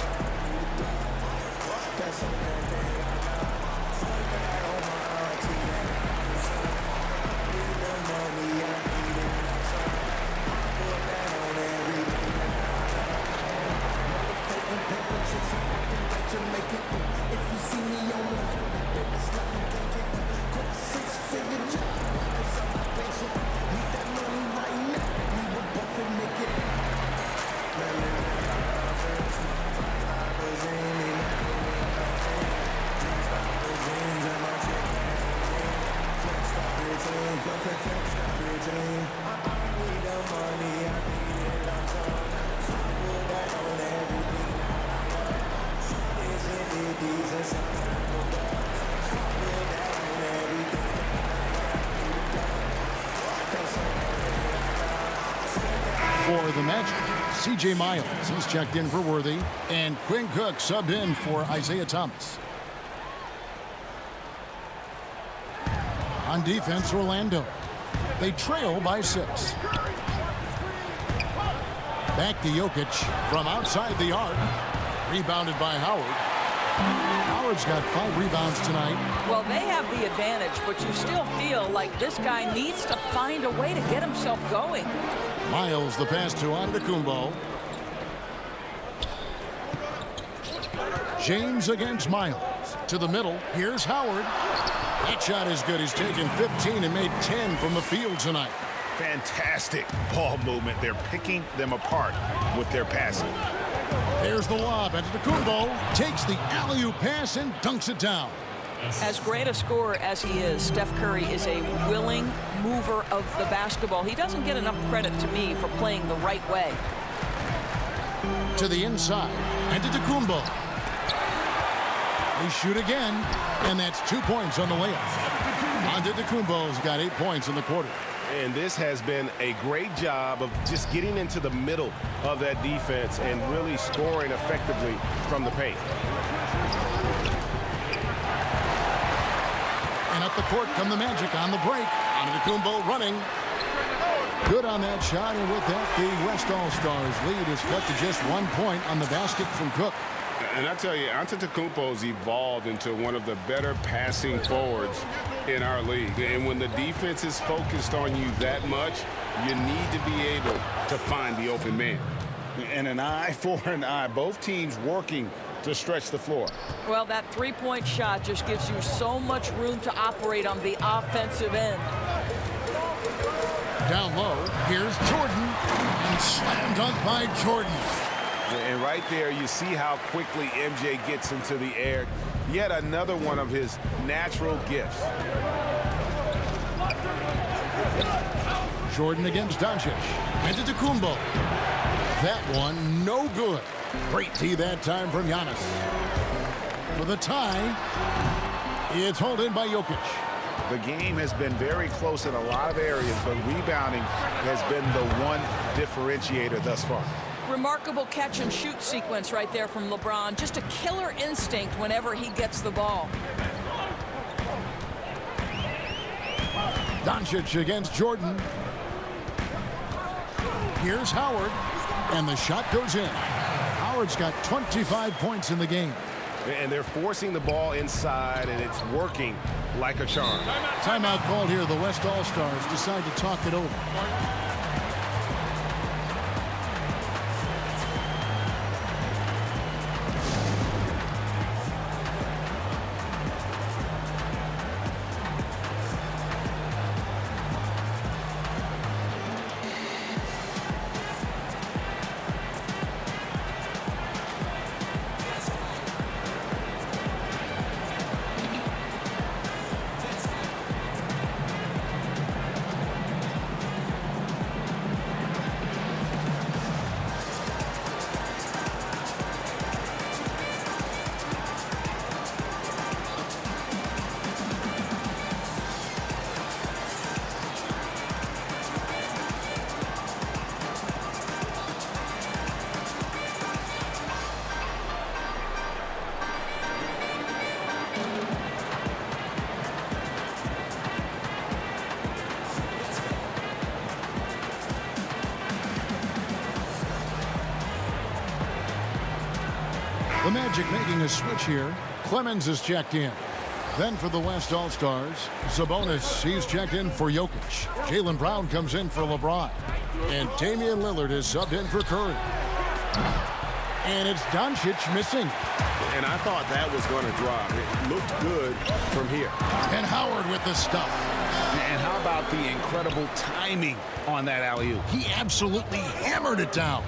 For the Magic, C.J. Miles, he's checked in for Worthy, and Quinn Cook subbed in for Isaiah Thomas. On defense, Orlando. They trail by 6. Back to Jokic from outside the arc. Rebounded by Howard. Howard's got 5 rebounds tonight. Well, they have the advantage, but you still feel like this guy needs to find a way to get himself going. Miles the pass to Antetokounmpo. James against Miles. To the middle. Here's Howard. That shot is good. He's taken 15 and made 10 from the field tonight. Fantastic ball movement. They're picking them apart with their passing. There's the lob. Antetokounmpo takes the alley-oop pass and dunks it down. As great a scorer as he is, Steph Curry is a willing mover of the basketball. He doesn't get enough credit to me for playing the right way. To the inside. Antetokounmpo. They shoot again, and that's 2 points on the layup. Antetokounmpo's got 8 points in the quarter. And this has been a great job of just getting into the middle of that defense and really scoring effectively from the paint. And up the court come the Magic on the break. Antetokounmpo running. Good on that shot, and with that, the West All-Stars lead is cut to just 1 point on the basket from Cook. And I tell you, Antetokounmpo's evolved into one of the better passing forwards in our league. And when the defense is focused on you that much, you need to be able to find the open man. And an eye for an eye. Both teams working to stretch the floor. Well, that three-point shot just gives you so much room to operate on the offensive end. Down low, here's Jordan, and slam dunk by Jordan. And right there, you see how quickly MJ gets into the air. Yet another one of his natural gifts. Jordan against Doncic. Antetokounmpo. That one, no good. Great D that time from Giannis. For the tie, it's hauled in by Jokic. The game has been very close in a lot of areas, but rebounding has been the one differentiator thus far. Remarkable catch and shoot sequence right there from LeBron. Just a killer instinct whenever he gets the ball. Doncic against Jordan. Here's Howard, and the shot goes in. Howard's got 25 points in the game. And they're forcing the ball inside, and it's working like a charm. Timeout called here. The West All-Stars decide to talk it over. The Magic making a switch here. Clemens is checked in. Then for the West All-Stars, Sabonis, he's checked in for Jokic. Jaylen Brown comes in for LeBron. And Damian Lillard is subbed in for Curry. And it's Doncic missing. And I thought that was going to drop. It looked good from here. And Howard with the stuff. And how about the incredible timing on that alley-oop? He absolutely hammered it down.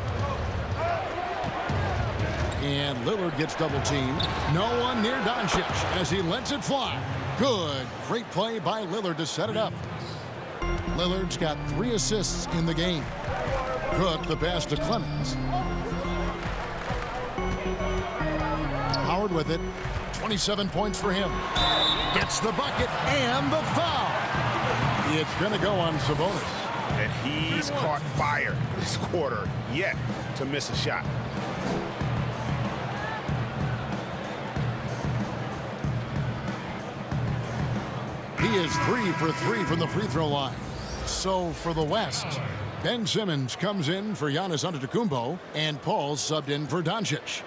And Lillard gets double-teamed. No one near Doncic as he lets it fly. Good. Great play by Lillard to set it up. Lillard's got 3 assists in the game. Cook the pass to Clemens. Howard with it. 27 points for him. Gets the bucket and the foul. It's going to go on Sabonis. And he's caught fire this quarter yet to miss a shot. He is 3 for 3 from the free throw line. So for the West, Ben Simmons comes in for Giannis Antetokounmpo, and Paul subbed in for Doncic.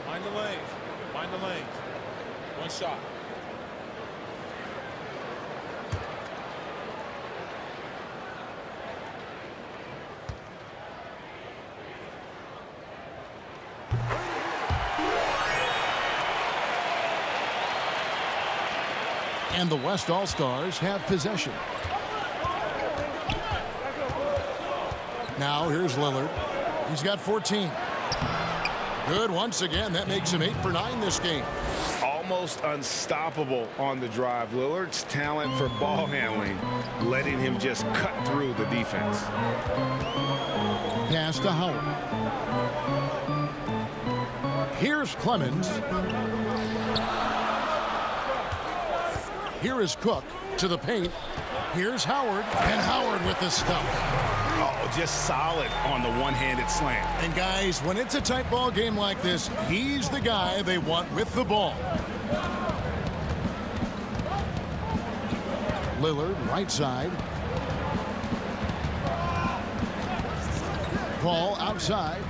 Find the lanes. Find the lanes. One shot. And the West All-Stars have possession. Now here's Lillard. He's got 14. Good once again. That makes him 8 for 9 this game. Almost unstoppable on the drive. Lillard's talent for ball handling, letting him just cut through the defense. Pass to Howard. Here's Clemens. Here is Cook to the paint. Here's Howard. And Howard with the stuff. Oh, just solid on the one-handed slam. And guys, when it's a tight ball game like this, he's the guy they want with the ball. Lillard, right side. Paul outside.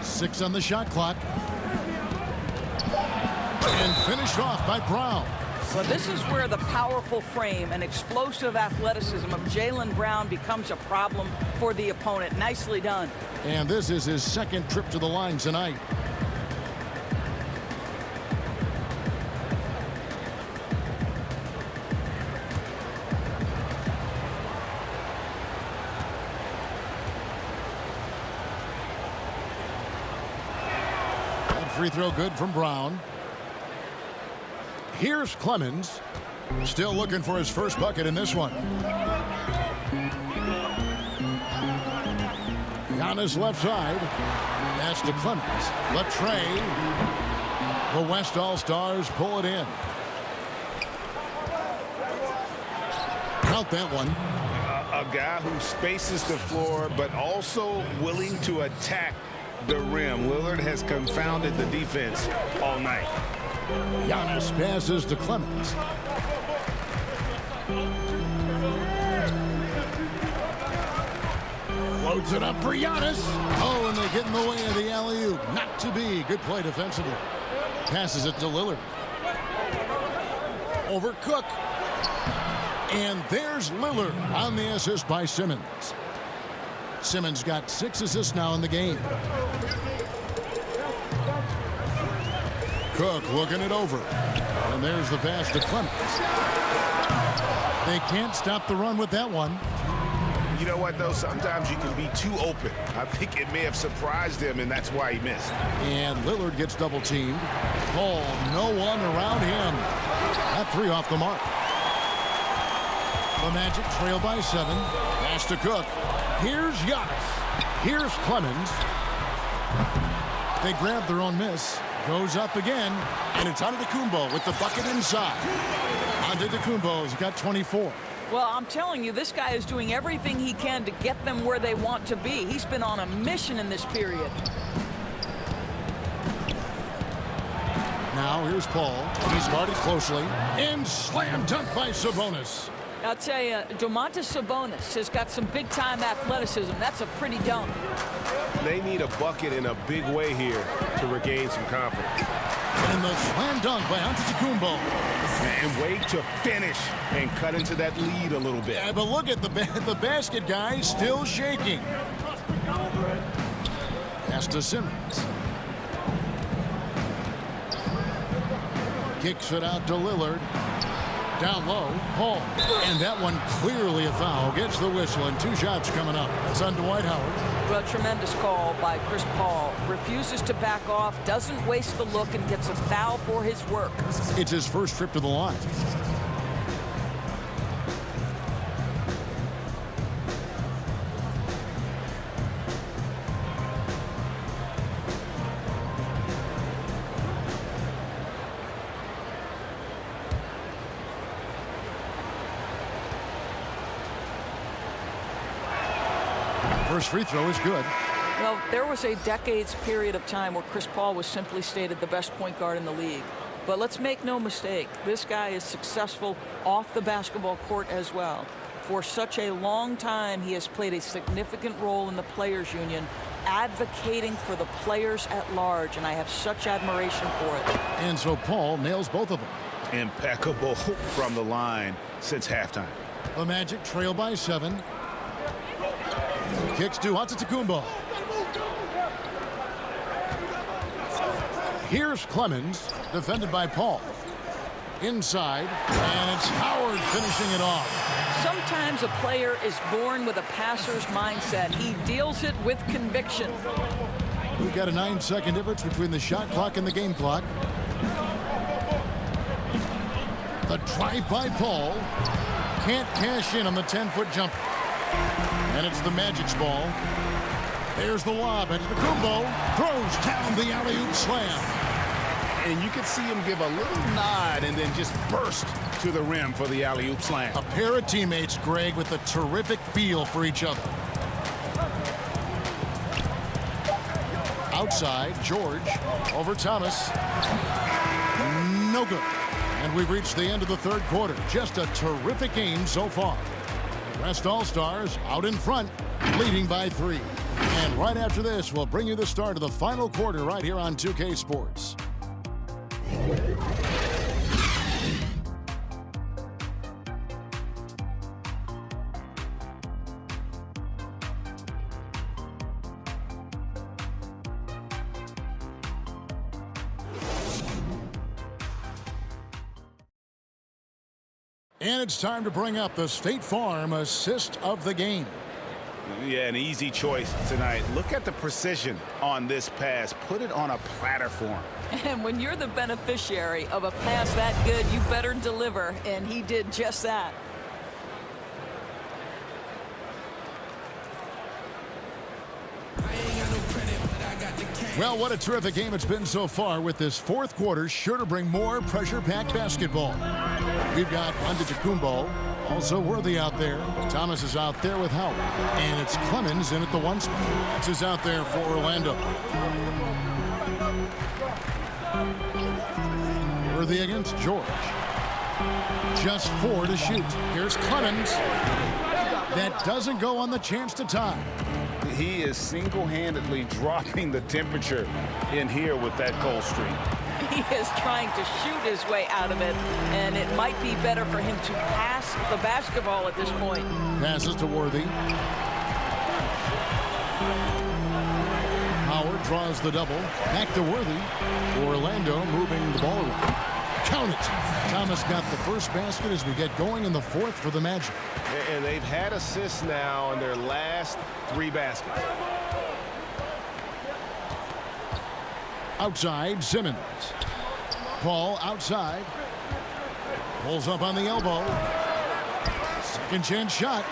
6 on the shot clock. And finished off by Brown. Well, this is where the powerful frame and explosive athleticism of Jaylen Brown becomes a problem for the opponent. Nicely done. And this is his 2nd trip to the line tonight. That free throw good from Brown. Here's Clemens. Still looking for his first bucket in this one. Giannis left side. That's to Clemens. Latrey. The West All-Stars pull it in. Count that one. A guy who spaces the floor, but also willing to attack the rim. Lillard has confounded the defense all night. Giannis passes to Clemens. Loads it up for Giannis. Oh, and they get in the way of the alley-oop. Not to be. Good play defensively. Passes it to Lillard. Over Cook. And there's Lillard on the assist by Simmons. Simmons got 6 assists now in the game. Cook looking it over. And there's the pass to Clemens. They can't stop the run with that one. You know what, though? Sometimes you can be too open. I think it may have surprised him, and that's why he missed. And Lillard gets double-teamed. Paul, no one around him. That 3 off the mark. The Magic trail by 7. Pass to Cook. Here's Giannis. Here's Clemens. They grab their own miss. Goes up again, and it's Antetokounmpo with the bucket inside. Antetokounmpo's got 24. Well, I'm telling you, this guy is doing everything he can to get them where they want to be. He's been on a mission in this period. Now here's Paul. He's guarded closely. And slam dunk by Sabonis. I'll tell you, Domantas Sabonis has got some big-time athleticism. That's a pretty dunk. They need a bucket in a big way here to regain some confidence. And the slam dunk by Antetokounmpo. And wait to finish and cut into that lead a little bit. Yeah, but look at the basket, guys, still shaking. Pass to Simmons. Kicks it out to Lillard. Down low, Paul. And that one clearly a foul. Gets the whistle, and 2 shots coming up. It's on Dwight Howard. Well, tremendous call by Chris Paul. Refuses to back off, doesn't waste the look, and gets a foul for his work. It's his first trip to the line. First free throw is good. Well, there was a decades period of time where Chris Paul was simply stated the best point guard in the league. But let's make no mistake, this guy is successful off the basketball court as well. For such a long time, he has played a significant role in the Players Union, advocating for the players at large, and I have such admiration for it. And so Paul nails both of them. Impeccable from the line since halftime. The Magic trail by 7. Kicks to Antetokounmpo. Here's Clemens, defended by Paul. Inside, and it's Howard finishing it off. Sometimes a player is born with a passer's mindset. He deals it with conviction. We've got a 9-second difference between the shot clock and the game clock. The drive by Paul. Can't cash in on the 10-foot jumper. And it's the Magic's ball. There's the lob, and Antetokounmpo throws down the alley-oop slam. And you can see him give a little nod and then just burst to the rim for the alley-oop slam. A pair of teammates, Greg, with a terrific feel for each other. Outside, George over Thomas. No good. And we've reached the end of the third quarter. Just a terrific game so far. West All-Stars out in front, leading by 3. And right after this, we'll bring you the start of the final quarter right here on 2K Sports. And it's time to bring up the State Farm assist of the game. Yeah, an easy choice tonight. Look at the precision on this pass. Put it on a platter form. And when you're the beneficiary of a pass that good, you better deliver, and he did just that. Well, what a terrific game it's been so far, with this fourth quarter sure to bring more pressure-packed basketball. We've got Antetokounmpo, also Worthy out there. Thomas is out there with Howard. And it's Clemens in at the 1 spot. This is out there for Orlando. Worthy against George. Just 4 to shoot. Here's Clemens. That doesn't go on the chance to tie. He is single-handedly dropping the temperature in here with that cold streak. He is trying to shoot his way out of it, and it might be better for him to pass the basketball at this point. Passes to Worthy. Howard draws the double. Back to Worthy. Orlando moving the ball around. Count it. Thomas got the first basket as we get going in the fourth for the Magic. And they've had assists now in their last 3 baskets. Outside, Simmons. Paul outside. Pulls up on the elbow. Second chance shot.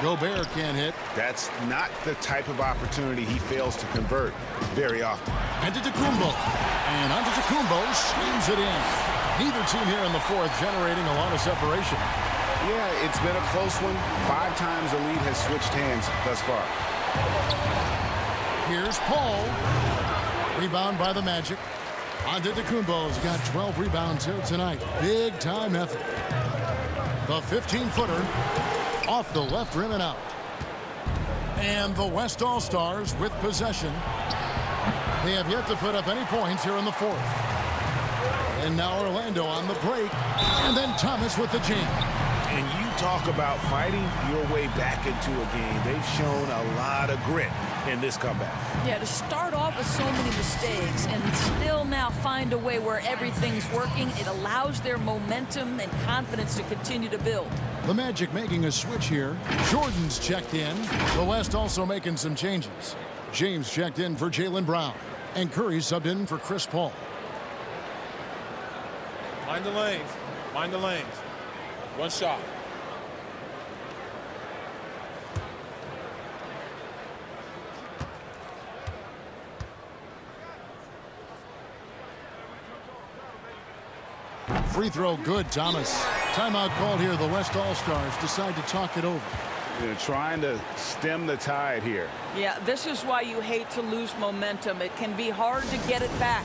Gobert can't hit. That's not the type of opportunity he fails to convert very often. Antetokounmpo. And Antetokounmpo slams it in. Neither team here in the fourth generating a lot of separation. Yeah, it's been a close one. 5 times the lead has switched hands thus far. Here's Paul. Rebound by the Magic. Antetokounmpo's got 12 rebounds here tonight. Big time effort. The 15-footer off the left rim and out. And the West All-Stars with possession. They have yet to put up any points here in the fourth. And now Orlando on the break. And then Thomas with the jam. And you talk about fighting your way back into a game. They've shown a lot of grit in this comeback. Yeah, to start off with so many mistakes and still now find a way where everything's working, it allows their momentum and confidence to continue to build. The Magic making a switch here. Jordan's checked in. The West also making some changes. James checked in for Jaylen Brown. And Curry subbed in for Chris Paul. Mind the lanes. Mind the lanes. One shot. Free throw good, Thomas. Timeout called here. The West All-Stars decide to talk it over. They're trying to stem the tide here. Yeah, this is why you hate to lose momentum. It can be hard to get it back.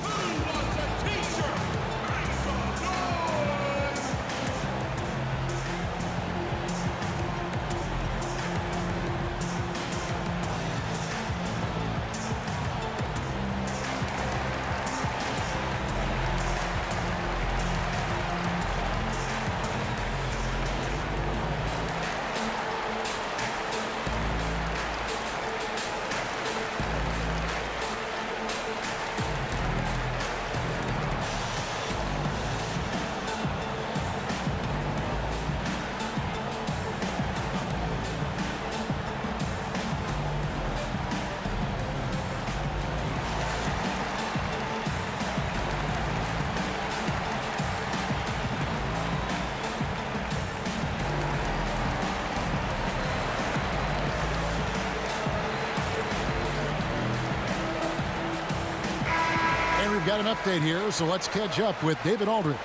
We've got an update here, so let's catch up with David Aldridge.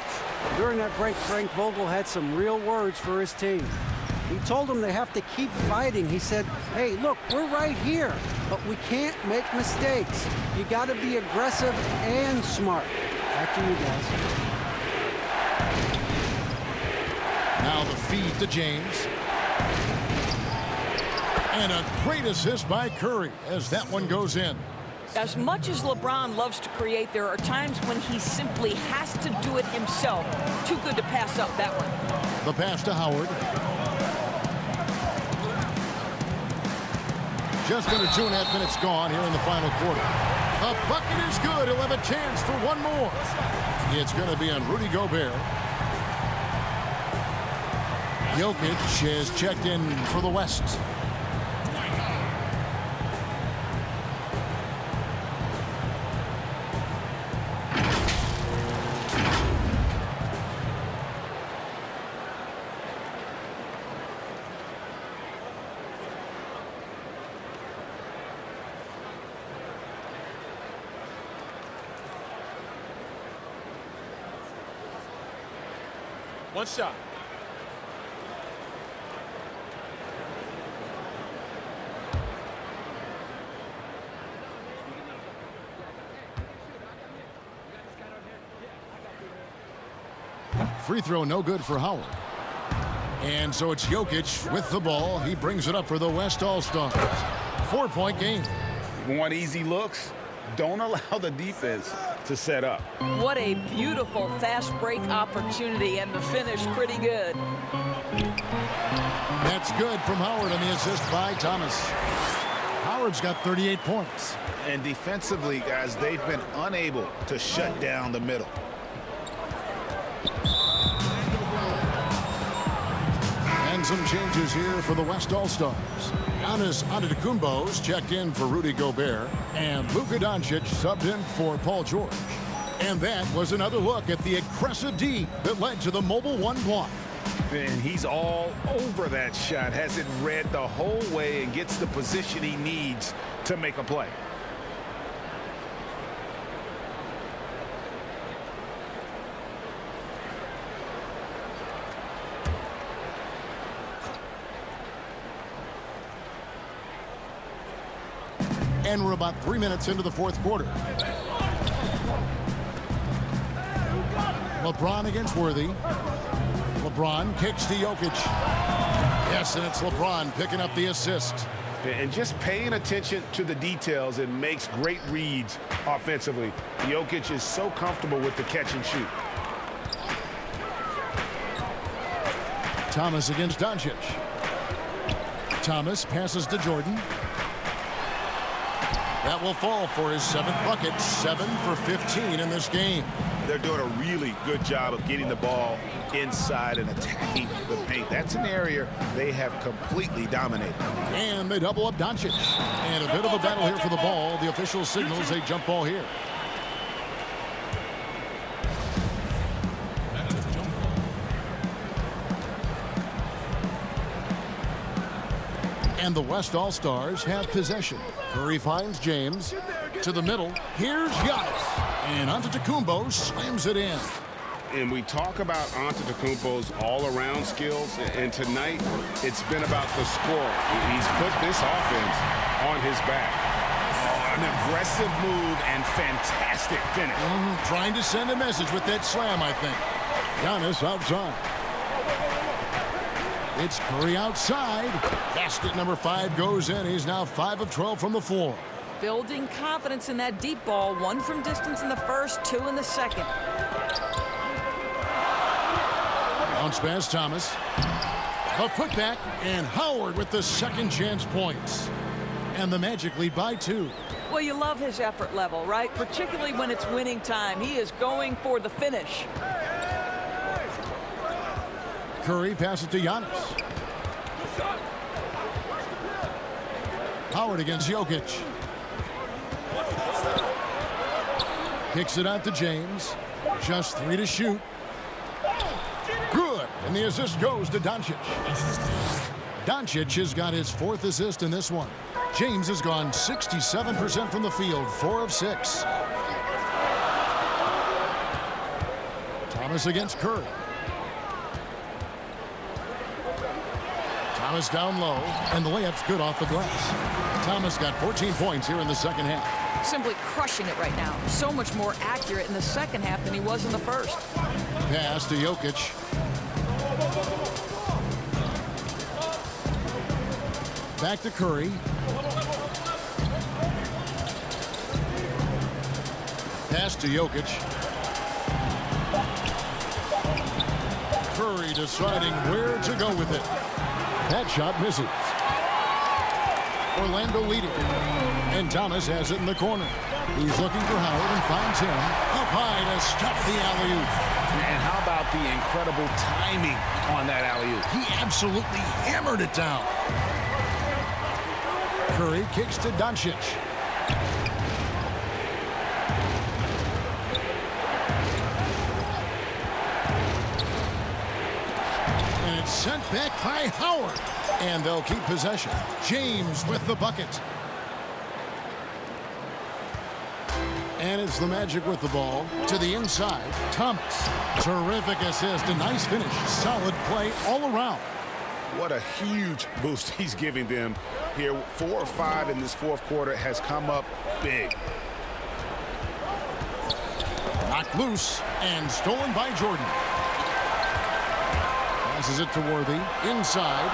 During that break, Frank Vogel had some real words for his team. He told them they have to keep fighting. He said, hey, look, we're right here, but we can't make mistakes. You got to be aggressive and smart. Back to you guys. Now the feed to James. And a great assist by Curry as that one goes in. As much as LeBron loves to create, there are times when he simply has to do it himself. Too good to pass up that one. The pass to Howard. Just under 2.5 minutes gone here in the final quarter. The bucket is good. He'll have a chance for one more. It's going to be on Rudy Gobert. Jokic has checked in for the West. One shot. Free throw no good for Howard. And so it's Jokic with the ball. He brings it up for the West All-Stars. 4-point game. Want easy looks? Don't allow the defense to set up. What a beautiful fast break opportunity, and the finish pretty good. That's good from Howard on the assist by Thomas. Howard's got 38 points. And defensively, guys, they've been unable to shut down the middle. And some changes here for the West All-Stars. Giannis Antetokounmpo's checked in for Rudy Gobert, and Luka Doncic subbed in for Paul George. And that was another look at the aggressive D that led to the Mobile One block. And he's all over that shot, has it read the whole way, and gets the position he needs to make a play. And we're about 3 minutes into the fourth quarter. LeBron against Worthy. LeBron kicks to Jokic. Yes, and it's LeBron picking up the assist. And just paying attention to the details, it makes great reads offensively. Jokic is so comfortable with the catch and shoot. Thomas against Doncic. Thomas passes to Jordan. That will fall for his 7th bucket, 7 for 15 in this game. They're doing a really good job of getting the ball inside and attacking the paint. That's an area they have completely dominated. And they double up Doncic. And a bit of a battle here for the ball. The official signals a jump ball here. And the West All-Stars have possession. Curry finds James to the middle. Here's Giannis. And Antetokounmpo slams it in. And we talk about Antetokounmpo's all-around skills, and tonight it's been about the score. He's put this offense on his back. An aggressive move and fantastic finish. Trying to send a message with that slam, I think. Giannis outside. It's Curry outside. Basket number 5 goes in. He's now 5 of 12 from the floor. Building confidence in that deep ball. 1 from distance in the first, 2 in the second. Bounce pass, Thomas. A putback, and Howard with the second chance points. And the Magic lead by 2. Well, you love his effort level, right? Particularly when it's winning time. He is going for the finish. Curry passes to Giannis. Howard against Jokic. Kicks it out to James. Just 3 to shoot. Good. And the assist goes to Doncic. Doncic has got his 4th assist in this one. James has gone 67% from the field, 4 of 6. Thomas against Curry. Thomas down low, and the layup's good off the glass. Thomas got 14 points here in the second half. Simply crushing it right now. So much more accurate in the second half than he was in the first. Pass to Jokic. Back to Curry. Pass to Jokic. Curry deciding where to go with it. That shot misses. Orlando leading. And Thomas has it in the corner. He's looking for Howard and finds him up high to stop the alley-oop. And how about the incredible timing on that alley-oop? He absolutely hammered it down. Curry kicks to Doncic. And it's sent back by Howard. And they'll keep possession. James with the bucket. And it's the Magic with the ball to the inside. Thomas. Terrific assist. A nice finish. Solid play all around. What a huge boost he's giving them here. 4 or 5 in this 4th quarter has come up big. Knocked loose and stolen by Jordan. Passes it to Worthy. Inside.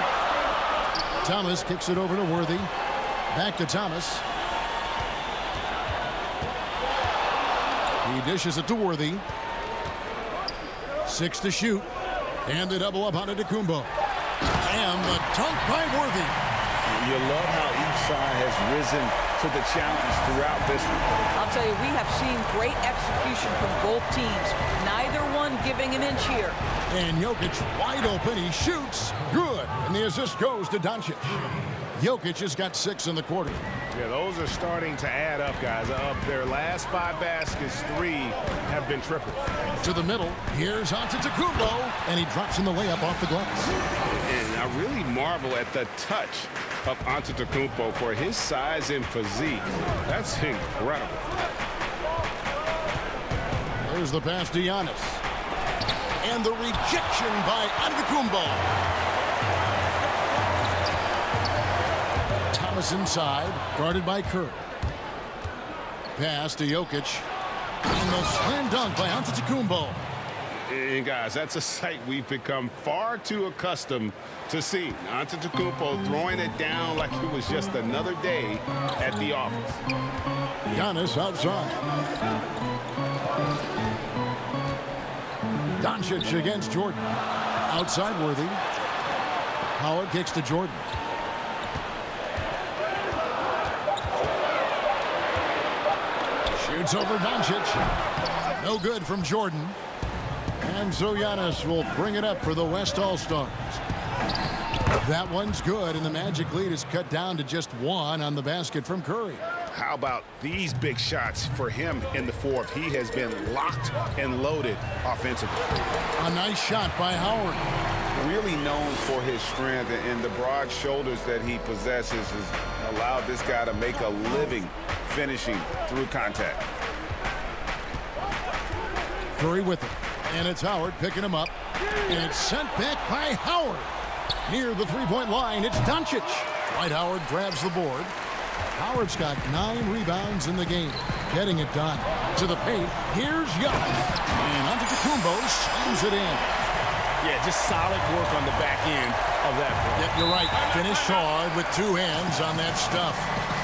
Thomas kicks it over to Worthy. Back to Thomas. He dishes it to Worthy. 6 to shoot. And the double up on Antetokounmpo. And the dunk by Worthy. You love how each side has risen to the challenge throughout this one. I'll tell you, we have seen great execution from both teams. Neither one giving an inch here. And Jokic wide open. He shoots. Good. And the assist goes to Doncic. Jokic has got 6 in the quarter. Yeah, those are starting to add up, guys. Of their last 5 baskets, 3 have been triples. To the middle. Here's Antetokounmpo. And he drops in the layup off the glass. And I really marvel at the touch of Antetokounmpo for his size and physique. That's incredible. There's the pass to Giannis. And the rejection by Antetokounmpo. Thomas inside, guarded by Curry. Pass to Jokic. And the slam dunk by Antetokounmpo. And guys, that's a sight we've become far too accustomed to seeing. Antetokounmpo throwing it down like it was just another day at the office. Giannis outside. Doncic against Jordan. Outside Worthy. Howard kicks to Jordan. Shoots over Doncic. No good from Jordan. And so Giannis will bring it up for the West All-Stars. That one's good, and the Magic lead is cut down to just one on the basket from Curry. How about these big shots for him in the fourth? He has been locked and loaded offensively. A nice shot by Howard. Really known for his strength and the broad shoulders that he possesses has allowed this guy to make a living finishing through contact. Curry with it. And it's Howard picking him up. And it's sent back by Howard. Near the three-point line, it's Doncic. Dwight Howard grabs the board. Howard's got 9 rebounds in the game. Getting it done. To the paint, here's Giannis. And Antetokounmpo slams it in. Yeah, just solid work on the back end of that play. Yep, you're right. Finished hard with 2 hands on that stuff.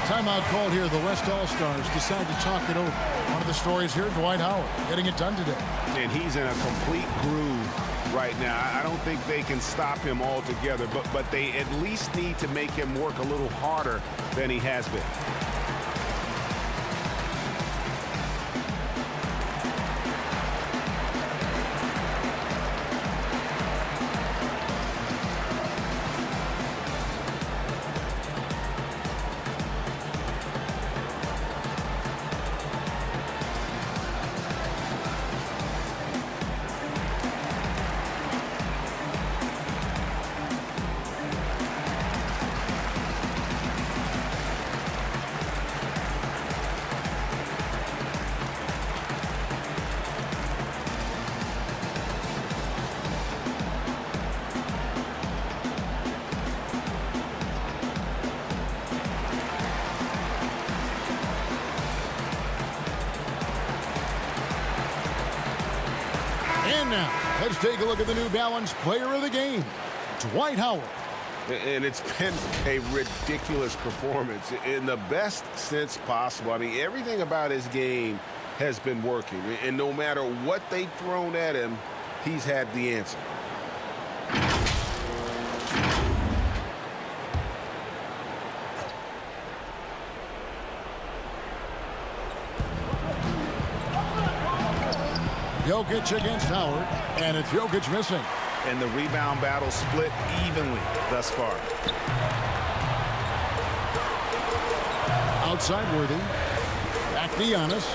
Timeout called here. The West All-Stars decide to talk it over. One of the stories here, Dwight Howard getting it done today. And he's in a complete groove right now. I don't think they can stop him altogether, but they at least need to make him work a little harder than he has been. And now, let's take a look at the New Balance player of the game, Dwight Howard. And it's been a ridiculous performance in the best sense possible. I mean, everything about his game has been working. And no matter what they've thrown at him, he's had the answer. Jokic against Howard, and it's Jokic missing. And the rebound battle split evenly thus far. Outside Worthy. Back to Giannis.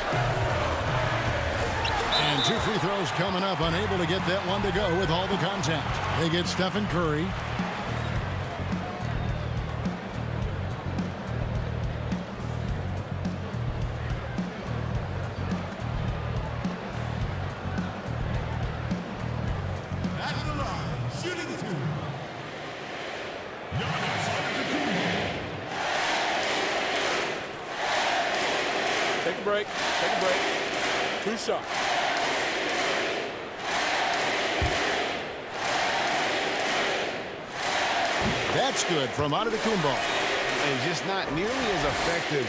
And 2 free throws coming up. Unable to get that one to go with all the contact. They get Stephen Curry. Take a break. Take a break. 2 shots. That's good from Antetokounmpo. And just not nearly as effective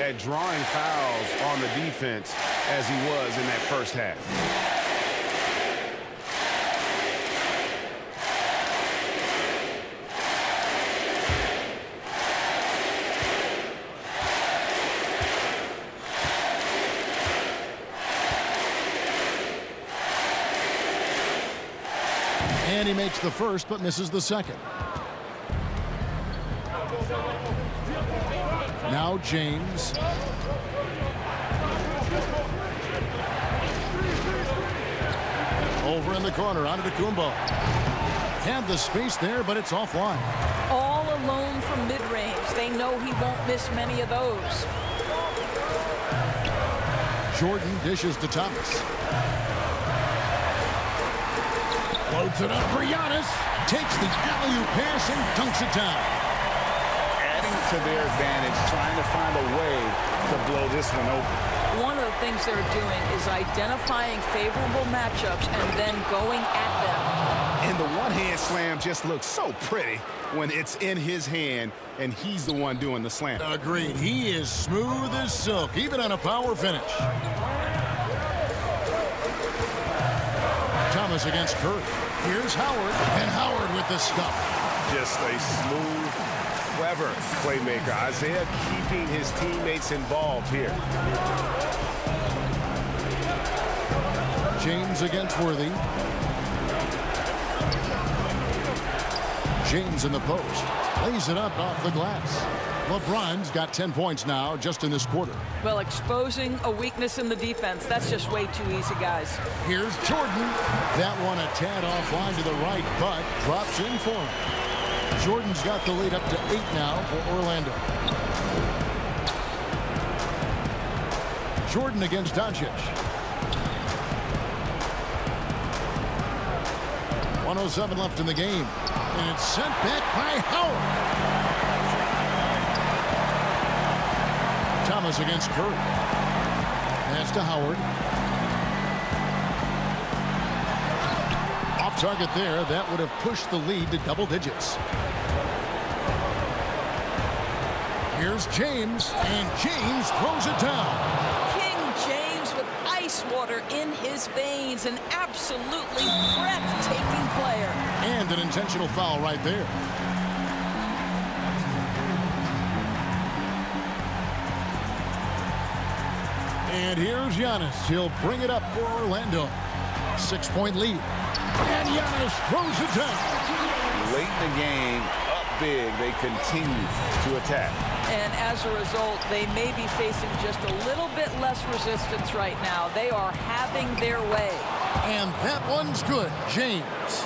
at drawing fouls on the defense as he was in that first half. And he makes the first but misses the second. Now James. Over in the corner, Antetokounmpo. Had the space there, but it's offline. All alone from mid-range. They know he won't miss many of those. Jordan dishes to Thomas. Floats it up for Giannis. Takes the alley-oop pass and dunks it down. Adding to their advantage, trying to find a way to blow this one open. One of the things they're doing is identifying favorable matchups and then going at them. And the one-hand slam just looks so pretty when it's in his hand and he's the one doing the slam. Agreed. He is smooth as silk, even on a power finish. Thomas against Curry. Here's Howard, and Howard with the stuff. Just a smooth, clever playmaker. Isaiah keeping his teammates involved here. James against Worthy. James in the post. Lays it up off the glass. LeBron's got 10 points now just in this quarter. Well, exposing a weakness in the defense, that's just way too easy, guys. Here's Jordan. That one a tad offline to the right, but drops in for him. Jordan's got the lead up to 8 now for Orlando. Jordan against Doncic. 1:07 left in the game. And it's sent back by Howard. Thomas against Curry. Pass to Howard. Off target there. That would have pushed the lead to double digits. Here's James, and James throws it down. King James with ice water in his veins. An absolutely breathtaking player. And an intentional foul right there. And here's Giannis. He'll bring it up for Orlando. 6-point lead. And Giannis throws it down. Late in the game, up big, they continue to attack. And as a result, they may be facing just a little bit less resistance right now. They are having their way. And that one's good. James.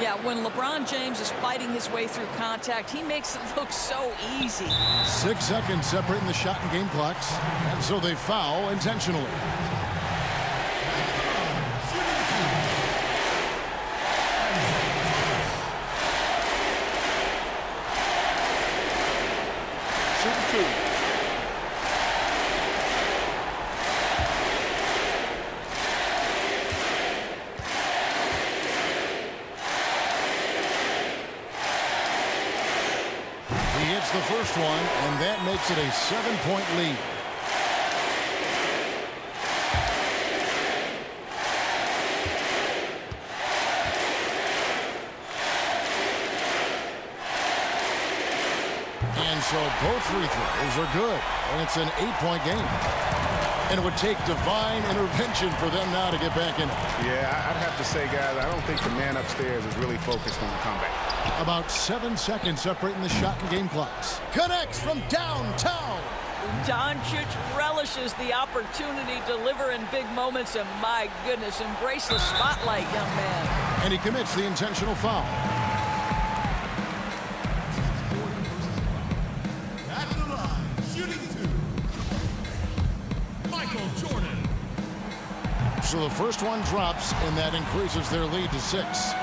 Yeah, when LeBron James is fighting his way through contact, he makes it look so easy. 6 seconds separating the shot and game clocks. And so they foul intentionally. The first one, and that makes it a 7-point lead. And so both free throws are good, and it's an 8-point game. And it would take divine intervention for them now to get back in it. Yeah, I'd have to say, guys, I don't think the man upstairs is really focused on the comeback. About 7 seconds separating the shot and game clocks. Connects from downtown. Doncic relishes the opportunity to deliver in big moments, and my goodness, embrace the spotlight, young man. And he commits the intentional foul. At the line, shooting 2. Michael Jordan. So the first one drops, and that increases their lead to 6.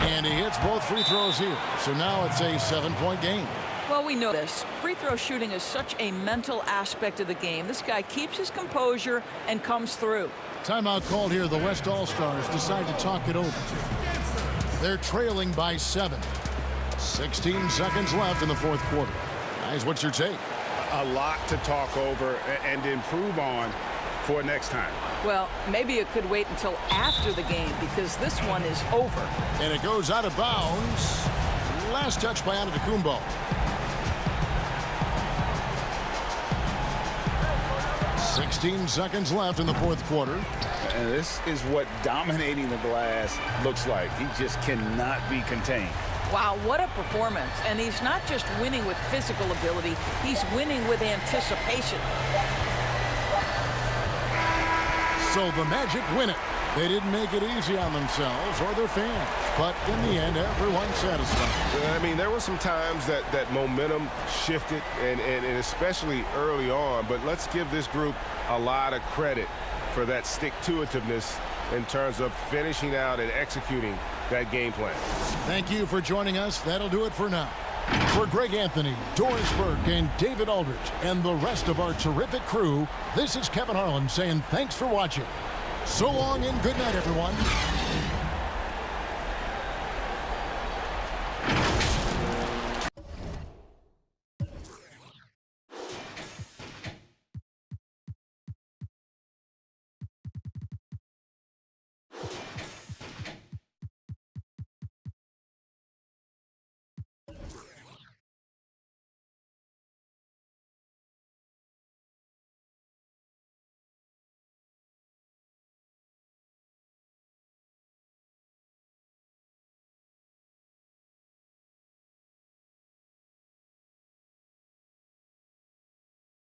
And he hits both free throws here. So now it's a 7-point game. Well, we know this. Free throw shooting is such a mental aspect of the game. This guy keeps his composure and comes through. Timeout called here. The West All-Stars decide to talk it over. They're trailing by 7. 16 seconds left in the fourth quarter. Guys, what's your take? A lot to talk over and improve on for next time. Well, maybe it could wait until after the game because this one is over. And it goes out of bounds. Last touch by Antetokounmpo. 16 seconds left in the fourth quarter. And this is what dominating the glass looks like. He just cannot be contained. Wow, what a performance. And he's not just winning with physical ability, he's winning with anticipation. So the Magic win it. They didn't make it easy on themselves or their fans. But in the end, everyone's satisfied. I mean, there were some times that momentum shifted, and especially early on. But let's give this group a lot of credit for that stick-to-itiveness in terms of finishing out and executing that game plan. Thank you for joining us. That'll do it for now. For Greg Anthony, Doris Burke, and David Aldridge, and the rest of our terrific crew, this is Kevin Harlan saying thanks for watching. So long and good night, everyone.